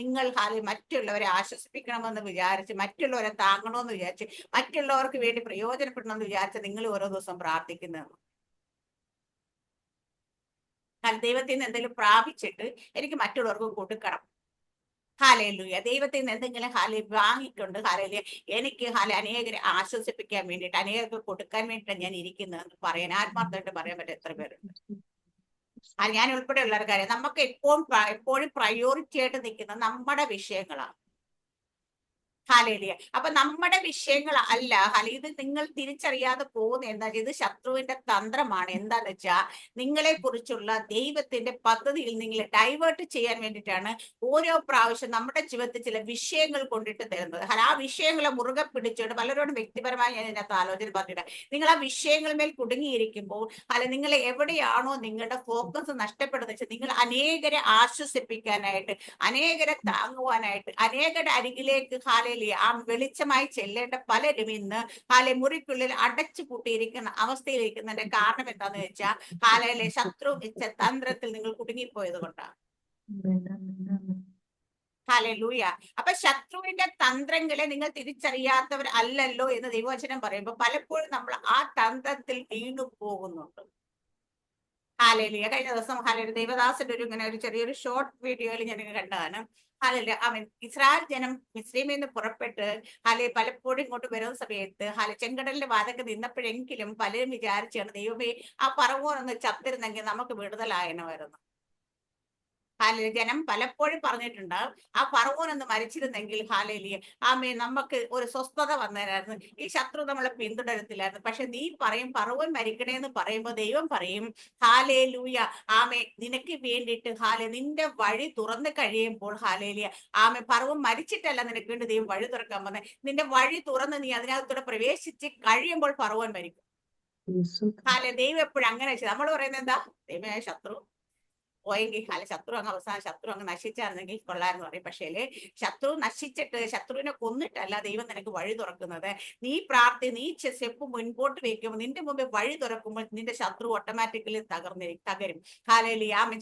നിങ്ങൾ മറ്റുള്ളവരെ ആശ്വസിപ്പിക്കണമെന്ന് വിചാരിച്ച്, മറ്റുള്ളവരെ താങ്ങണമെന്ന് വിചാരിച്ച്, മറ്റുള്ളവർക്ക് വേണ്ടി പ്രയോജനപ്പെടണമെന്ന് വിചാരിച്ച് നിങ്ങൾ ഓരോ ദിവസം പ്രാർത്ഥിക്കുന്നത്? ദൈവത്തിൽ നിന്ന് എന്തെങ്കിലും പ്രാപിച്ചിട്ട് എനിക്ക് മറ്റുള്ളവർക്ക് കൊടുക്കണം, ഹല്ലേലൂയ, ദൈവത്തിൽ നിന്ന് എന്തെങ്കിലും വാങ്ങിക്കൊണ്ട് എനിക്ക് അനേകരെ ആശ്വസിപ്പിക്കാൻ വേണ്ടിയിട്ട്, അനേകർക്ക് കൊടുക്കാൻ വേണ്ടിയിട്ടാണ് ഞാൻ ഇരിക്കുന്നതെന്ന് പറയാൻ ആത്മാർത്ഥമായിട്ട് പറയാൻ പറ്റും എത്ര പേരുണ്ട്? ഞാൻ ഉൾപ്പെടെയുള്ള കാര്യം നമുക്ക് എപ്പോഴും പ്രയോറിറ്റി ആയിട്ട് നിൽക്കുന്ന നമ്മുടെ വിഷയങ്ങളാണ്. ഹാലേലിയ. അപ്പൊ നമ്മുടെ വിഷയങ്ങൾ അല്ല ഇത് നിങ്ങൾ തിരിച്ചറിയാതെ പോകുന്ന എന്താ, ഇത് ശത്രുവിന്റെ തന്ത്രമാണ്. എന്താന്ന് വെച്ചാ നിങ്ങളെ കുറിച്ചുള്ള ദൈവത്തിന്റെ പദ്ധതിയിൽ നിങ്ങളെ ഡൈവേർട്ട് ചെയ്യാൻ വേണ്ടിയിട്ടാണ് ഓരോ പ്രാവശ്യം നമ്മുടെ ജീവിതത്തിൽ ചില വിഷയങ്ങൾ കൊണ്ടിട്ട് തരുന്നത്. ആ വിഷയങ്ങളെ മുറുകെ പിടിച്ചുകൊണ്ട് പലരോടും വ്യക്തിപരമായി ഞാൻ ഇതിനകത്ത് ആലോചന പറഞ്ഞിട്ട്, നിങ്ങൾ ആ വിഷയങ്ങൾ കുടുങ്ങിയിരിക്കുമ്പോൾ നിങ്ങൾ എവിടെയാണോ നിങ്ങളുടെ ഫോക്കസ് നഷ്ടപ്പെടുന്നത് വെച്ചാൽ, നിങ്ങൾ അനേകരെ ആശ്വസിപ്പിക്കാനായിട്ട്, അനേകരെ താങ്ങുവാനായിട്ട്, അനേകരുടെ അരികിലേക്ക് ആ വെളിച്ചമായി ചെല്ലേണ്ട പലരും ഇന്ന് മുറിക്കുള്ളിൽ അടച്ചു പൂട്ടിയിരിക്കുന്ന അവസ്ഥയിലിരിക്കുന്നതിന്റെ കാരണം എന്താന്ന് വെച്ചാൽ ശത്രു വെച്ച തന്ത്രത്തിൽ നിങ്ങൾ കുടുങ്ങിപ്പോയത് കൊണ്ടാണ്. ഹല്ലേലൂയ. അപ്പൊ ശത്രുവിന്റെ തന്ത്രങ്ങളെ നിങ്ങൾ തിരിച്ചറിയാത്തവർ അല്ലല്ലോ എന്ന് ദൈവവചനം പറയുമ്പോൾ പലപ്പോഴും നമ്മൾ ആ തന്ത്രത്തിൽ വീണു പോകുന്നുണ്ട്. ഹാലേലിയ. കഴിഞ്ഞ ദിവസം ദേവദാസന്റെ ഇങ്ങനെ ഒരു ചെറിയൊരു ഷോർട്ട് വീഡിയോയിൽ ഞാൻ കണ്ടതാണ്. അവൻ ഇസ്രായേൽ ജനം മിസ്രൈമിൽ നിന്ന് പുറപ്പെട്ട് പലപ്പോഴും ഇങ്ങോട്ട് വരുന്ന സമയത്ത് ചെങ്കടലിന്റെ വാതൊക്കെ നിന്നപ്പോഴെങ്കിലും പലരും വിചാരിച്ചാണ്, ദൈവമേ ആ പറവോനൊന്ന് ചത്തിരുന്നെങ്കിൽ നമുക്ക് വിടുതലായനമായിരുന്നു. ജനം പലപ്പോഴും പറഞ്ഞിട്ടുണ്ട്, ആ പറവോനൊന്ന് മരിച്ചിരുന്നെങ്കിൽ നമുക്ക് ഒരു സ്വസ്ഥത വന്നേരായിരുന്നു, ഈ ശത്രു നമ്മളെ പിന്തുടരത്തില്ലായിരുന്നു. പക്ഷെ നീ പറയും പറവോൻ മരിക്കണേന്ന് പറയുമ്പോൾ ദൈവം പറയും, ഹാലേലൂയ, നിനക്ക് വേണ്ടിയിട്ട് നിന്റെ വഴി തുറന്നു കഴിയുമ്പോൾ പറവൻ മരിച്ചിട്ടല്ല നിനക്ക് വേണ്ടി ദൈവം വഴി തുറക്കാൻ വന്നേ, നിന്റെ വഴി തുറന്ന് നീ അതിനകത്തൂടെ പ്രവേശിച്ച് കഴിയുമ്പോൾ പറവൻ മരിക്കും. ദൈവം എപ്പോഴും അങ്ങനെ വെച്ചത്. നമ്മൾ പറയുന്നത് എന്താ, ദൈവമായ ശത്രു പോയെങ്കിൽ ശത്രു അങ്ങ് നശിച്ചായിരുന്നെങ്കിൽ കൊള്ളാരെന്ന് പറയും. പക്ഷേ ശത്രു നശിച്ചിട്ട്, ശത്രുവിനെ കൊന്നിട്ടല്ല ദൈവം നിനക്ക് വഴി തുറക്കുന്നത്. നീ നീ സ്റ്റെപ്പ് മുൻപോട്ട് വെക്കുമ്പോൾ നിന്റെ മുമ്പിൽ വഴി തുറക്കുമ്പോൾ നിന്റെ ശത്രു ഓട്ടോമാറ്റിക്കലി തകരും.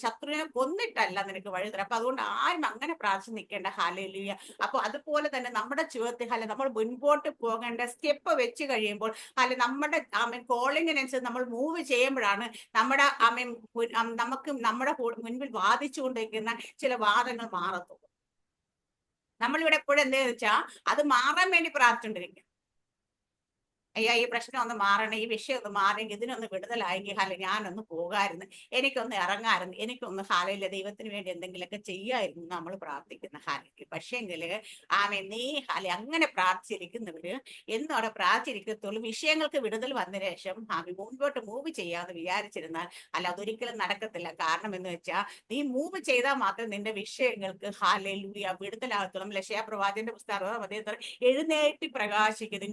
ശത്രുവിനെ കൊന്നിട്ടല്ല നിനക്ക് വഴി തുറക്കും. അപ്പൊ അതുകൊണ്ട് ആരും അങ്ങനെ പ്രാർത്ഥിച്ച് നിൽക്കേണ്ട. ഹാലേലൂയ. അപ്പൊ അതുപോലെ തന്നെ നമ്മുടെ ജീവിതത്തിൽ നമ്മൾ മുൻപോട്ട് പോകേണ്ട സ്റ്റെപ്പ് വെച്ച് കഴിയുമ്പോൾ നമ്മുടെ കോളിങ്ങിനനുസരിച്ച് നമ്മൾ മൂവ് ചെയ്യുമ്പോഴാണ് നമ്മുടെ നമുക്ക് നമ്മുടെ മുൻപിൽ വാദിച്ചുകൊണ്ടിരിക്കുന്ന ചില വാദങ്ങൾ മാറത്തുള്ളൂ. നമ്മളിവിടെ എപ്പോഴും എന്താന്ന് വെച്ചാൽ അത് മാറാൻ വേണ്ടി പ്രാർത്ഥിച്ചുകൊണ്ടിരിക്കും. അയ്യാ ഈ പ്രശ്നം ഒന്ന് മാറണം, ഈ വിഷയം ഒന്ന് മാറെങ്കിൽ, ഇതിനൊന്ന് വിടുതലായെങ്കിൽ ഞാനൊന്ന് പോകായിരുന്നു, എനിക്കൊന്ന് ഇറങ്ങായിരുന്നു, എനിക്കൊന്ന് ദൈവത്തിന് വേണ്ടി എന്തെങ്കിലുമൊക്കെ ചെയ്യായിരുന്നു നമ്മൾ പ്രാർത്ഥിക്കുന്ന പക്ഷേങ്കില് നീ അങ്ങനെ പ്രാർത്ഥിച്ചിരിക്കുന്നവര് എന്നും അവിടെ പ്രാർത്ഥിച്ചിരിക്കത്തുള്ളൂ. വിഷയങ്ങൾക്ക് വിടുതൽ വന്ന ശേഷം മുൻപോട്ട് മൂവ് ചെയ്യാന്ന് വിചാരിച്ചിരുന്നാൽ അതൊരിക്കലും നടക്കത്തില്ല. കാരണം എന്ന് വെച്ചാൽ നീ മൂവ് ചെയ്താൽ മാത്രം നിന്റെ വിഷയങ്ങൾക്ക് വിടുതലാകത്തുള്ളൂ. യെശയ്യാ പ്രവാചകന്റെ പുസ്തകം എഴുന്നേറ്റ് പ്രകാശിക്കും,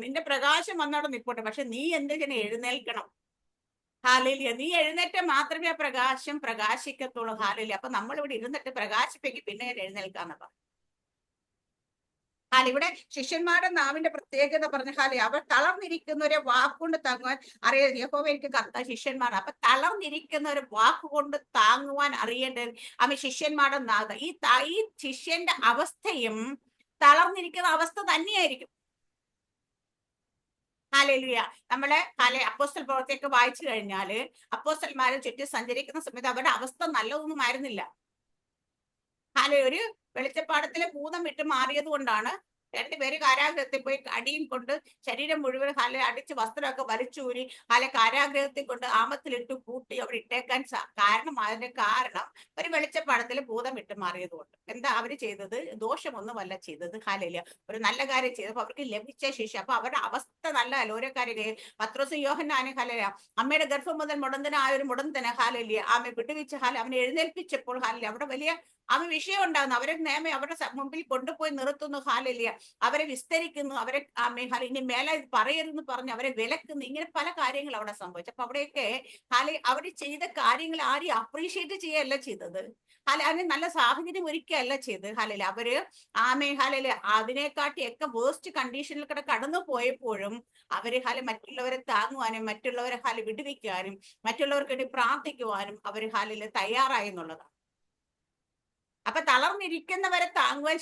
നിന്റെ പ്രകാശം വന്നോടെ നിൽപ്പോട്ടെ, പക്ഷെ നീ എന്തിനെ എഴുന്നേൽക്കണം. ഹാലേലിയ. നീ എഴുന്നേറ്റ് മാത്രമേ ആ പ്രകാശം പ്രകാശിക്കത്തുള്ളൂ. ഹാലേലിയ. അപ്പൊ നമ്മളിവിടെ ഇരുന്നിട്ട് പ്രകാശിപ്പിക്കും, പിന്നെ എഴുന്നേൽക്കാന്ന് പറഞ്ഞു. ഇവിടെ ശിഷ്യന്മാരുടെ നാവിന്റെ പ്രത്യേകത പറഞ്ഞ അവർ തളർന്നിരിക്കുന്നവരെ വാക്കുകൊണ്ട് താങ്ങുവാൻ അറിയാതെ, യഹോവ എനിക്ക് കർത്ത ശിഷ്യന്മാർ. അപ്പൊ തളർന്നിരിക്കുന്നവരെ വാക്കുകൊണ്ട് താങ്ങുവാൻ അറിയേണ്ടത് ശിഷ്യന്മാരുടെ നാവ്. ഈ ശിഷ്യന്റെ അവസ്ഥയും തളർന്നിരിക്കുന്ന അവസ്ഥ തന്നെയായിരിക്കും. ഹാലേലൂയ. നമ്മള് അപ്പോസ്തല പ്രവൃത്തിയൊക്കെ വായിച്ചു കഴിഞ്ഞാല് അപ്പോസ്തലന്മാരെ ചുറ്റി സഞ്ചരിക്കുന്ന സമയത്ത് അവരുടെ അവസ്ഥ നല്ലതൊന്നും ആയിരുന്നില്ല. ഒരു വെളിച്ചപ്പാടത്തിലെ ഭൂതം വിട്ട് മാറിയത് കൊണ്ടാണ് രണ്ടുപേര് കാരാഗ്രഹത്തിൽ പോയി അടിയും കൊണ്ട് ശരീരം മുഴുവൻ അടിച്ച് വസ്ത്രമൊക്കെ വലിച്ചൂരി കാരാഗ്രഹത്തിൽ കൊണ്ട് ആമത്തിലിട്ട് കൂട്ടി അവിടെ ഇട്ടേക്കാൻ അതിന്റെ കാരണം ഒരു വെളിച്ചപ്പാടത്തിലെ ഭൂതം വിട്ട് മാറിയത് കൊണ്ട്. എന്താ അവര് ചെയ്തത്? ദോഷമൊന്നുമല്ല ചെയ്തത്. ഹാലേലിയ. ഒരു നല്ല കാര്യം ചെയ്തപ്പോ അവർക്ക് ലഭിച്ച ശിക്ഷ. അപ്പൊ അവരുടെ അവസ്ഥ നല്ലതല്ല. ഓരോ കാര്യം പത്രോസും യോഹന്നാനും ഹാലേലിയ അമ്മയുടെ ഗർഭം മുതൽ മുടന്തനായ ഒരു മുടന്തനെ ഹാലേലിയ വിട്ടുവീഴ്ച അവനെ എഴുന്നേൽപ്പിച്ചപ്പോൾ ഹാലേലിയ അവിടെ വലിയ വിഷയം ഉണ്ടാകുന്നു. അവരെ അവരുടെ മുമ്പിൽ കൊണ്ടുപോയി നിർത്തുന്നു. ഹാലേലിയ. അവരെ വിസ്തരിക്കുന്നു. അവരെ ഇനി മേലെ പറയരുതെന്ന് പറഞ്ഞ് അവരെ വിലക്കുന്നു. ഇങ്ങനെ പല കാര്യങ്ങൾ അവിടെ സംഭവിച്ചു. അപ്പൊ അവിടെയൊക്കെ അവർ ചെയ്ത കാര്യങ്ങൾ ആരെയും അപ്രീഷിയേറ്റ് ചെയ്യല്ല ചെയ്തത്. അതിന് നല്ല സാഹചര്യം ഒരുക്കുകയല്ല ചെയ്ത്. അവര് അതിനെക്കാട്ടിയൊക്കെ വേസ്റ്റ് കണ്ടീഷനിൽ കൂടെ കടന്നു പോയപ്പോഴും അവര് മറ്റുള്ളവരെ താങ്ങുവാനും മറ്റുള്ളവരെ വിടുവിക്കാനും മറ്റുള്ളവർക്ക് വേണ്ടി പ്രാർത്ഥിക്കുവാനും അവര് തയ്യാറായി എന്നുള്ളതാണ്. അപ്പൊ തളർന്നിരിക്കുന്നവരെ താങ്ങുവാൻ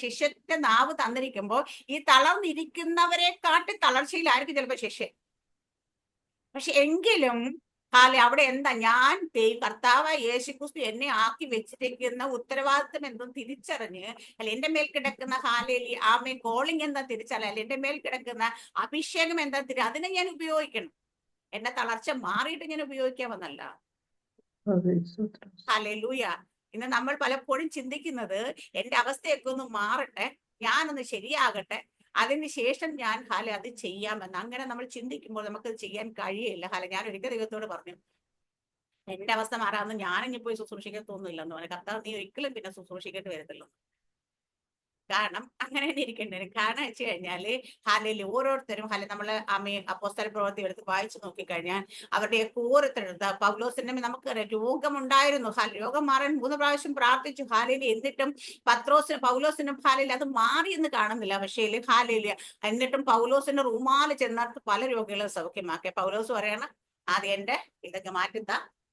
ശിഷ്യന്റെ നാവ് തന്നിരിക്കുമ്പോ ഈ തളർന്നിരിക്കുന്നവരെ കാട്ടി തളർച്ചയിലായിരിക്കും ചിലപ്പോ ശിഷ്യൻ. പക്ഷെ എങ്കിലും അവിടെ എന്താ, ഞാൻ കർത്താവായ യേശുക്രിസ്തു എന്നെ ആക്കി വെച്ചിരിക്കുന്ന ഉത്തരവാദിത്വം എന്തും തിരിച്ചറിഞ്ഞ് എന്റെ മേൽ കിടക്കുന്ന കോളിംഗ് എന്താ തിരിച്ചറിഞ്ഞ എന്റെ മേൽ കിടക്കുന്ന അഭിഷേകം എന്താ അതിനെ ഞാൻ ഉപയോഗിക്കണം. എന്റെ തളർച്ച മാറിയിട്ട് ഞാൻ ഉപയോഗിക്കാമെന്നല്ല. ഹല്ലേലൂയ. ഇന്ന് നമ്മൾ പലപ്പോഴും ചിന്തിക്കുന്നത് എന്റെ അവസ്ഥയൊക്കെ ഒന്ന് മാറട്ടെ, ഞാനൊന്ന് ശരിയാകട്ടെ, അതിനുശേഷം ഞാൻ അത് ചെയ്യാമെന്ന്. അങ്ങനെ നമ്മൾ ചിന്തിക്കുമ്പോൾ നമുക്ക് ചെയ്യാൻ കഴിയില്ല. ഞാൻ ഒരിക്കൽ ദൈവത്തോട് പറഞ്ഞു, എന്റെ അവസ്ഥ മാറാമെന്ന് ഞാനിനി പോയി ശുശ്രൂഷിക്കത്തൊന്നുമില്ലെന്ന് പറഞ്ഞു. കർത്താവ്, നീ ഒരിക്കലും പിന്നെ ശുശ്രൂഷിക്കേണ്ടി വരത്തില്ല. കാരണം അങ്ങനെ തന്നെ ഇരിക്കേണ്ടി വരും. കാരണം വെച്ച് കഴിഞ്ഞാല് ഓരോരുത്തരും നമ്മള് അപ്പോസ്തല പ്രവൃത്തി എടുത്ത് വായിച്ചു നോക്കിക്കഴിഞ്ഞാൽ അവരുടെയൊക്കെ ഓരോരുത്തരുടെ പൗലോസിന്റെ നമുക്കറിയാം രോഗമുണ്ടായിരുന്നു. രോഗം മാറാൻ 3 പ്രാവശ്യം പ്രാർത്ഥിച്ചു. എന്നിട്ടും പൗലോസിനും അത് മാറി എന്ന് കാണുന്നില്ല. പക്ഷേ എന്നിട്ടും പൗലോസിന്റെ റൂമാല് ചെന്നിട്ട് പല രോഗികളെ സൗഖ്യമാക്കി. പൗലോസ് പറയണം, ആദ്യം എന്റെ ഇതൊക്കെ മാറ്റുന്ന,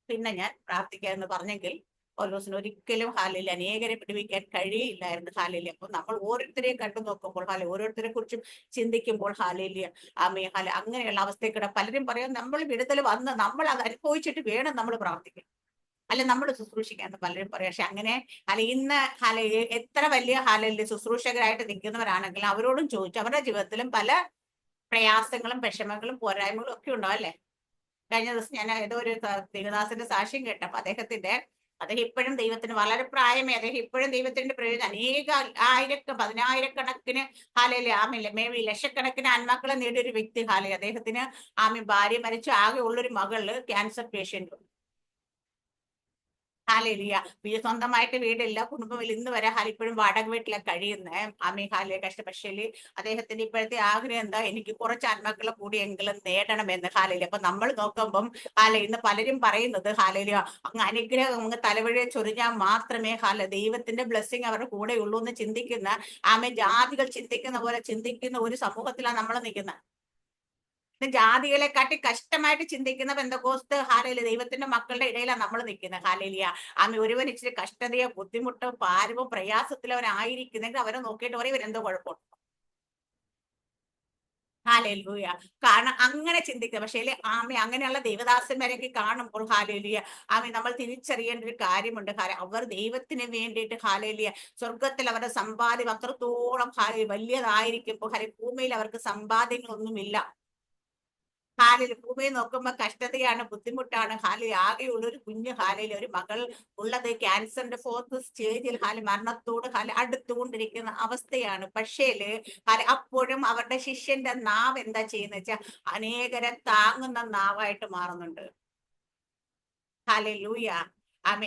പിന്നെ ഞാൻ പ്രാർത്ഥിക്കാം എന്ന് പറഞ്ഞെങ്കിൽ പൗലോസിന് ഒരിക്കലും അനേകരെ പിടിവിക്കാൻ കഴിയില്ലായിരുന്നു. അപ്പൊ നമ്മൾ ഓരോരുത്തരെയും കണ്ടു നോക്കുമ്പോൾ ഓരോരുത്തരെ കുറിച്ചും ചിന്തിക്കുമ്പോൾ അങ്ങനെയുള്ള അവസ്ഥയ്ക്കിടെ പലരും പറയാം, നമ്മൾ വിടുതൽ വന്ന് നമ്മൾ അത് അനുഭവിച്ചിട്ട് വേണം നമ്മൾ പ്രാർത്ഥിക്കാൻ, നമ്മൾ ശുശ്രൂഷിക്കാന്ന് പലരും പറയാം. പക്ഷെ അങ്ങനെ ഇന്ന് എത്ര വലിയ ശുശ്രൂഷകരായിട്ട് നിൽക്കുന്നവരാണെങ്കിൽ അവരോടും ചോദിച്ചു, അവരുടെ ജീവിതത്തിലും പല പ്രയാസങ്ങളും വിഷമങ്ങളും പോരായ്മകളും ഒക്കെ ഉണ്ടാവും അല്ലെ. കഴിഞ്ഞ ദിവസം ഞാൻ ഏതോ ഒരു ദേവദാസന്റെ സാക്ഷ്യം കേട്ടപ്പോ അദ്ദേഹം ഇപ്പോഴും ദൈവത്തിന് വളരെ പ്രായമേ, അദ്ദേഹം ഇപ്പോഴും ദൈവത്തിന്റെ പ്രയോജനം അനേക പതിനായിരക്കണക്കിന് മേബി ലക്ഷക്കണക്കിന് ആത്മാക്കളെ നേടിയ ഒരു വ്യക്തി. അദ്ദേഹത്തിന് ഭാര്യ മരിച്ചു, ആകെ ഉള്ളൊരു മകള് ക്യാൻസർ പേഷ്യന്റ്. സ്വന്തമായിട്ട് വീടില്ല, കുടുംബമില്ല, ഇന്ന് വരെ ഇപ്പോഴും വാടക വീട്ടിലാണ് കഴിയുന്നത്. പക്ഷേ അദ്ദേഹത്തിന്റെ ഇപ്പോഴത്തെ ആഗ്രഹം എന്താ, എനിക്ക് കുറച്ച് ആത്മാക്കളെ കൂടിയെങ്കിലും നേടണമെന്ന്. അപ്പൊ നമ്മൾ നോക്കുമ്പം ഇന്ന് പലരും പറയുന്നത് അങ്ങ് അനുഗ്രഹം അങ്ങ് തലവഴിയെ ചൊരിഞ്ഞാൽ മാത്രമേ ദൈവത്തിന്റെ ബ്ലെസ്സിങ് അവരുടെ കൂടെ ഉള്ളൂ എന്ന് ചിന്തിക്കുന്ന ജാതികൾ ചിന്തിക്കുന്ന പോലെ ചിന്തിക്കുന്ന ഒരു സമൂഹത്തിലാണ് നമ്മൾ നിൽക്കുന്നത്. ജാതികളെ കാട്ടി കഷ്ടമായിട്ട് ചിന്തിക്കുന്ന പെന്തക്കോസ്ത് ദൈവത്തിന്റെ മക്കളുടെ ഇടയിലാണ് നമ്മൾ നിൽക്കുന്നത്. ഒരുവൻ ഇച്ചിരി കഷ്ടതയോ ബുദ്ധിമുട്ടോ ഭാരമോ പ്രയാസത്തിലോ അവനായിരിക്കുന്നെങ്കിൽ അവരെ നോക്കിയിട്ട് പറയും ഇവരെന്തോ കുഴപ്പമുണ്ട്. കാരണം അങ്ങനെ ചിന്തിക്കുക. പക്ഷേ അങ്ങനെയുള്ള ദൈവദാസന്മാരെയൊക്കെ കാണുമ്പോൾ നമ്മൾ തിരിച്ചറിയേണ്ട ഒരു കാര്യമുണ്ട്. അവർ ദൈവത്തിന് വേണ്ടിയിട്ട് സ്വർഗത്തിൽ അവരുടെ സമ്പാദ്യം അത്രത്തോളം വലിയതായിരിക്കുമ്പോൾ ഭൂമിയിൽ അവർക്ക് സമ്പാദ്യങ്ങളൊന്നുമില്ല. ഭൂമിയിൽ നോക്കുമ്പോ കഷ്ടതയാണ്, ബുദ്ധിമുട്ടാണ്. ആകെയുള്ള ഒരു കുഞ്ഞ് ഒരു മകൾ ഉള്ളത് ക്യാൻസറിന്റെ 4th സ്റ്റേജിൽ മരണത്തോട് അടുത്തുകൊണ്ടിരിക്കുന്ന അവസ്ഥയാണ്. പക്ഷേ അപ്പോഴും അവരുടെ ശിഷ്യന്റെ നാവ് എന്താ ചെയ്യുന്ന വെച്ചാൽ അനേകരെ താങ്ങുന്ന നാവായിട്ട് മാറുന്നുണ്ട്. ഹല്ലേലൂയ.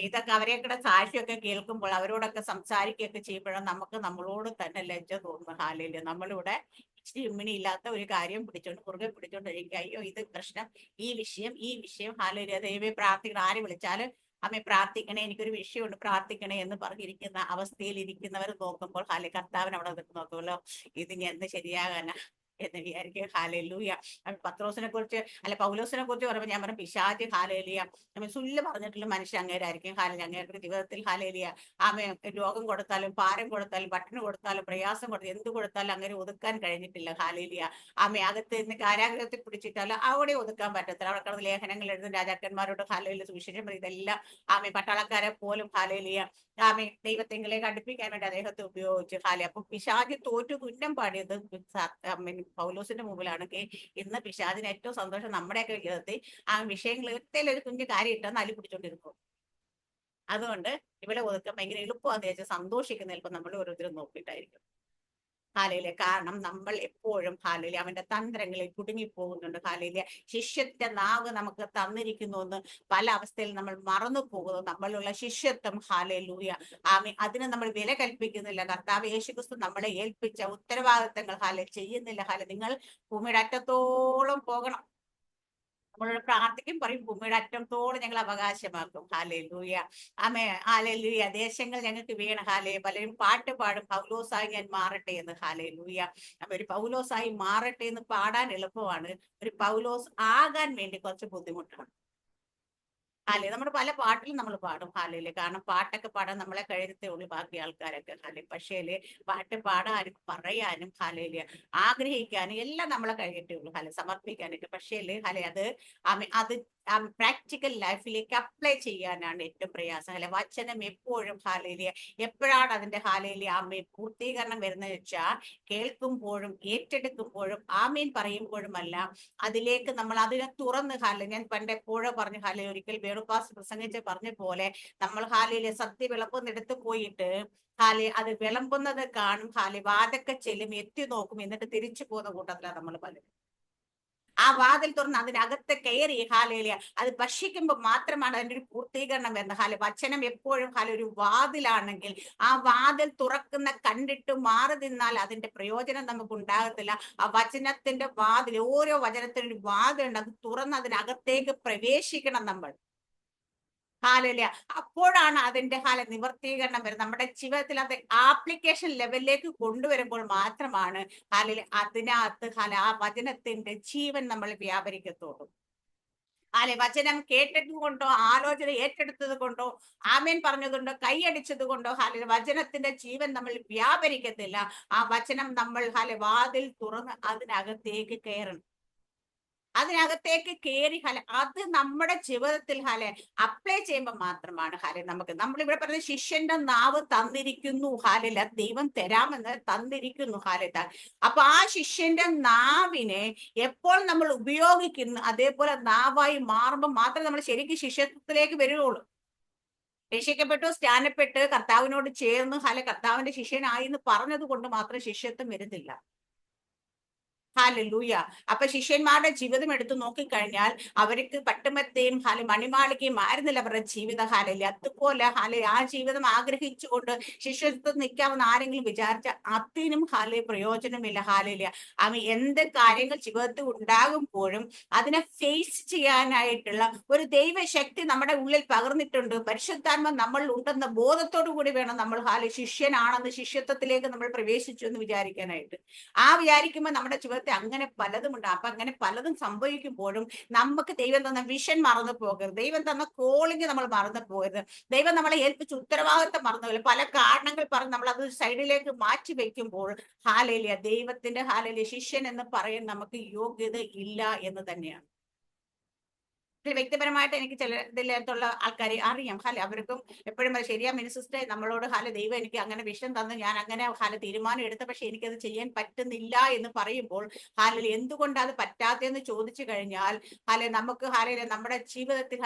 ഇതൊക്കെ അവരെയൊക്കെ സാക്ഷിയൊക്കെ കേൾക്കുമ്പോൾ അവരോടൊക്കെ സംസാരിക്കുകയൊക്കെ ചെയ്യുമ്പോഴും നമ്മളോട് തന്നെ ലജ്ജ തോന്നുന്നു. നമ്മളിവിടെ ഇമ്മിണി ഇല്ലാത്ത ഒരു കാര്യം പുറകെ പിടിച്ചോണ്ടിരിക്കുക. അയ്യോ ഇത് പ്രശ്നം, ഈ വിഷയം ദൈവമേ പ്രാർത്ഥിക്കണം, ആര് വിളിച്ചാലും പ്രാർത്ഥിക്കണേ, എനിക്കൊരു വിഷയമുണ്ട് പ്രാർത്ഥിക്കണേ എന്ന് പറഞ്ഞിരിക്കുന്ന അവസ്ഥയിൽ ഇരിക്കുന്നവർ നോക്കുമ്പോൾ കർത്താവിന് അവിടെ നോക്കുമല്ലോ, ഇത് ഞാൻ എന്ത് ശരിയാകാനാ എന്ന് വിചാരിക്കുക. ഹല്ലേലൂയ. പത്രോസിനെ കുറിച്ച് പൗലോസിനെ കുറിച്ച് പറയുമ്പോൾ ഞാൻ പറഞ്ഞു, പിശാച് സുല്ല് പറഞ്ഞിട്ടുള്ള മനുഷ്യൻ അങ്ങേരായിരിക്കും. അങ്ങേരുടെ ജീവിതത്തിൽ രോഗം കൊടുത്താലും ഭാരം കൊടുത്താലും പട്ടിണി കൊടുത്താലും പ്രയാസം കൊടുത്താലും എന്ത് കൊടുത്താലും അങ്ങനെ ഒതുക്കാൻ കഴിഞ്ഞിട്ടില്ല. അകത്ത് നിന്ന് കാരാഗ്രഹത്തിൽ പിടിച്ചിട്ടാലും അവിടെ ഒതുക്കാൻ പറ്റത്തില്ല. അവിടെ കിടന്ന് ലേഖനങ്ങൾ എഴുതും, രാജാക്കന്മാരോട് സുവിശേഷം ഇതെല്ലാം പട്ടാളക്കാരെ പോലും ദൈവത്തെങ്കിലേക്ക് അടുപ്പിക്കാൻ വേണ്ടി അദ്ദേഹത്തെ ഉപയോഗിച്ചു. അപ്പൊ പിശാച് തോറ്റു തുന്നം പാടിയത് പൗലോസിന്റെ മുമ്പിലാണെങ്കിൽ ഇന്ന് പിശാചിന് ഏറ്റവും സന്തോഷം നമ്മുടെയൊക്കെ ജീവിതത്തിൽ വിഷയങ്ങൾ ഒരു കുഞ്ഞു കാര്യം ഇട്ടാൽ നല്ലി പിടിച്ചോണ്ടിരിക്കും. അതുകൊണ്ട് ഇവിടെ ഒതുക്കാൻ ഭയങ്കര എളുപ്പമാണെന്ന് വെച്ചാൽ സന്തോഷിക്കുന്ന ചിലപ്പോൾ നമ്മൾ ഓരോരുത്തരും നോക്കിയിട്ടായിരിക്കും. കാരണം നമ്മൾ എപ്പോഴും അവന്റെ തന്ത്രങ്ങളിൽ കുടുങ്ങിപ്പോകുന്നുണ്ട്. ശിഷ്യന്റെ നാവ് നമുക്ക് തന്നിരിക്കുന്നു എന്ന് പല അവസ്ഥയിൽ നമ്മൾ മറന്നു പോകുന്നു. നമ്മളുള്ള ശിഷ്യത്വം അതിന് നമ്മൾ വില കൽപ്പിക്കുന്നില്ല. കർത്താവ് യേശുക്രിസ്തു നമ്മളെ ഏൽപ്പിച്ച ഉത്തരവാദിത്തങ്ങൾ ചെയ്യുന്നില്ല. നിങ്ങൾ ഭൂമിയുടെ അറ്റത്തോളം പോകണം. നമ്മളോട് പ്രാർത്ഥിക്കും, പറയും ഭൂമിയുടെ അറ്റത്തോളം ഞങ്ങൾ അവകാശമാക്കും. ഹല്ലേലൂയ. ഹല്ലേലൂയ. ദേശങ്ങൾ ഞങ്ങൾക്ക് വീണ്. പലരും പാട്ട് പാടും, പൗലോസായി ഞാൻ മാറട്ടെ എന്ന്. ഹല്ലേലൂയ. ഒരു പൗലോസായി മാറട്ടെ എന്ന് പാടാൻ എളുപ്പമാണ്, ഒരു പൗലോസ് ആകാൻ വേണ്ടി കുറച്ച് ബുദ്ധിമുട്ടാണ്. നമ്മുടെ പല പാട്ടിലും നമ്മൾ പാടും. കാരണം പാട്ടൊക്കെ പാടാൻ നമ്മളെ കഴിയത്തേ ഉള്ളൂ ബാക്കി ആൾക്കാരൊക്കെ. പക്ഷേ പാട്ട് പാടാനും പറയാനും ആഗ്രഹിക്കാനും എല്ലാം നമ്മളെ കഴിയത്തേ ഉള്ളൂ. സമർപ്പിക്കാനൊക്കെ. പക്ഷേ അത് പ്രാക്ടിക്കൽ ലൈഫിലേക്ക് അപ്ലൈ ചെയ്യാനാണ് ഏറ്റവും പ്രയാസം. വചനം എപ്പോഴും എപ്പോഴാണ് അതിന്റെ പൂർത്തീകരണം വരുന്നത് വെച്ചാൽ കേൾക്കുമ്പോഴും ഏറ്റെടുക്കുമ്പോഴും പറയുമ്പോഴും അല്ല, അതിലേക്ക് നമ്മൾ അതിനെ തുറന്ന് ഞാൻ പണ്ട് എപ്പോഴോ പറഞ്ഞു ഒരിക്കൽ വേറെ പാസ് പ്രസംഗിച്ച് പറഞ്ഞ പോലെ നമ്മൾ ഹാലയിലെ സത്യ വിളമ്പുന്നിടത്ത് പോയിട്ട് അത് വിളമ്പുന്നത് കാണും, വാതൊക്കെ ചെല്ലും, എത്തി നോക്കും, എന്നിട്ട് തിരിച്ചു പോകുന്ന കൂട്ടത്തിലാണ് നമ്മൾ പലരും. ആ വാതിൽ തുറന്ന് അതിനകത്ത് കയറി അത് ഭക്ഷിക്കുമ്പോൾ മാത്രമാണ് അതിന്റെ ഒരു പൂർത്തീകരണം വരുന്നത്. വചനം എപ്പോഴും ഒരു വാതിലാണെങ്കിൽ ആ വാതിൽ തുറക്കുന്ന കണ്ടിട്ട് മാറി നിന്നാൽ അതിന്റെ പ്രയോജനം നമുക്ക് ഉണ്ടാകത്തില്ല. ആ വചനത്തിന്റെ വാതിൽ, ഓരോ വചനത്തിനും ഒരു വാതിലുണ്ട്, അത് തുറന്ന് അതിനകത്തേക്ക് പ്രവേശിക്കണം നമ്മൾ. അപ്പോഴാണ് അതിന്റെ നിവർത്തീകരണം വരുന്നത്. നമ്മുടെ ജീവിതത്തിൽ അത് ആപ്ലിക്കേഷൻ ലെവലിലേക്ക് കൊണ്ടുവരുമ്പോൾ മാത്രമാണ് അതിനകത്ത് ആ വചനത്തിന്റെ ജീവൻ നമ്മൾ വ്യാപരിക്കത്തുള്ളൂ. വചനം കേട്ടത് കൊണ്ടോ ആലോചന ഏറ്റെടുത്തത് കൊണ്ടോ ആമേൻ പറഞ്ഞതുകൊണ്ടോ കൈയടിച്ചത് കൊണ്ടോ വചനത്തിന്റെ ജീവൻ നമ്മൾ വ്യാപരിക്കത്തില്ല. ആ വചനം നമ്മൾ വാതിൽ തുറന്ന് അതിനകത്തേക്ക് കയറണം. അതിനകത്തേക്ക് കയറി അത് നമ്മുടെ ജീവിതത്തിൽ അപ്ലൈ ചെയ്യുമ്പോൾ മാത്രമാണ് നമുക്ക്, നമ്മളിവിടെ പറഞ്ഞ ശിഷ്യന്റെ നാവ് തന്നിരിക്കുന്നു, ദൈവം തരാമെന്ന് തന്നിരിക്കുന്നു. അപ്പൊ ആ ശിഷ്യന്റെ നാവിനെ എപ്പോൾ നമ്മൾ ഉപയോഗിക്കുന്നു, അതേപോലെ നാവായി മാറുമ്പോൾ മാത്രമേ നമ്മൾ ശരിക്കും ശിഷ്യത്വത്തിലേക്ക് വരികയുള്ളൂ. രക്ഷിക്കപ്പെട്ടു, സ്നാനപ്പെട്ട് കർത്താവിനോട് ചേർന്ന് കർത്താവിന്റെ ശിഷ്യനായി എന്ന് പറഞ്ഞത് കൊണ്ട് മാത്രം ശിഷ്യത്വം വരുന്നില്ല. ഹല്ലേലൂയ. അപ്പൊ ശിഷ്യന്മാരുടെ ജീവിതം എടുത്തു നോക്കിക്കഴിഞ്ഞാൽ അവർക്ക് പട്ടുമത്തെയും മണിമാളികയും ആയിരുന്നില്ല അവരുടെ ജീവിത. അതുപോലെ ആ ജീവിതം ആഗ്രഹിച്ചുകൊണ്ട് ശിഷ്യത്വം നിൽക്കാമെന്ന് ആരെങ്കിലും വിചാരിച്ച അതിനും പ്രയോജനമില്ല. എന്ത് കാര്യങ്ങൾ ജീവിതത്തിൽ ഉണ്ടാകുമ്പോഴും അതിനെ ഫേസ് ചെയ്യാനായിട്ടുള്ള ഒരു ദൈവശക്തി നമ്മുടെ ഉള്ളിൽ പകർന്നിട്ടുണ്ട്. പരിശുദ്ധാത്മ നമ്മൾ ഉണ്ടെന്ന ബോധത്തോടു കൂടി വേണം നമ്മൾ ശിഷ്യനാണെന്ന്, ശിഷ്യത്വത്തിലേക്ക് നമ്മൾ പ്രവേശിച്ചു എന്ന് വിചാരിക്കാനായിട്ട്. വിചാരിക്കുമ്പോൾ നമ്മുടെ ജീവിതത്തിൽ അങ്ങനെ പലതുമുണ്ട്. അപ്പൊ അങ്ങനെ പലതും സംഭവിക്കുമ്പോഴും നമുക്ക് ദൈവം തന്ന വിഷൻ മറന്നു പോകരുത്, ദൈവം തന്ന കോളിംഗ് നമ്മൾ മറന്നു പോകരുത്, ദൈവം നമ്മളെ ഏൽപ്പിച്ച ഉത്തരവാദിത്തം മറന്നു പോകരുത്. പല കാരണങ്ങൾ പറഞ്ഞ് നമ്മൾ അത് സൈഡിലേക്ക് മാറ്റി വെക്കുമ്പോൾ ദൈവത്തിന്റെ ശിഷ്യൻ എന്ന് പറയാൻ നമുക്ക് യോഗ്യത ഇല്ല എന്ന് തന്നെയാണ്. വ്യക്തിപരമായിട്ട് എനിക്ക് ചില ഇതിലുള്ള ആൾക്കാരെ അറിയാം. അവർക്കും എപ്പോഴും ശരിയാ മിനിസിസ്റ്റർ നമ്മളോട് ദൈവം എനിക്ക് അങ്ങനെ വിഷം തന്നു, ഞാൻ അങ്ങനെ തീരുമാനം എടുത്ത, പക്ഷെ എനിക്കത് ചെയ്യാൻ പറ്റുന്നില്ല എന്ന് പറയുമ്പോൾ എന്തുകൊണ്ട് അത് പറ്റാത്തെന്ന് ചോദിച്ചു കഴിഞ്ഞാൽ നമുക്ക് നമ്മുടെ ജീവിതത്തിൽ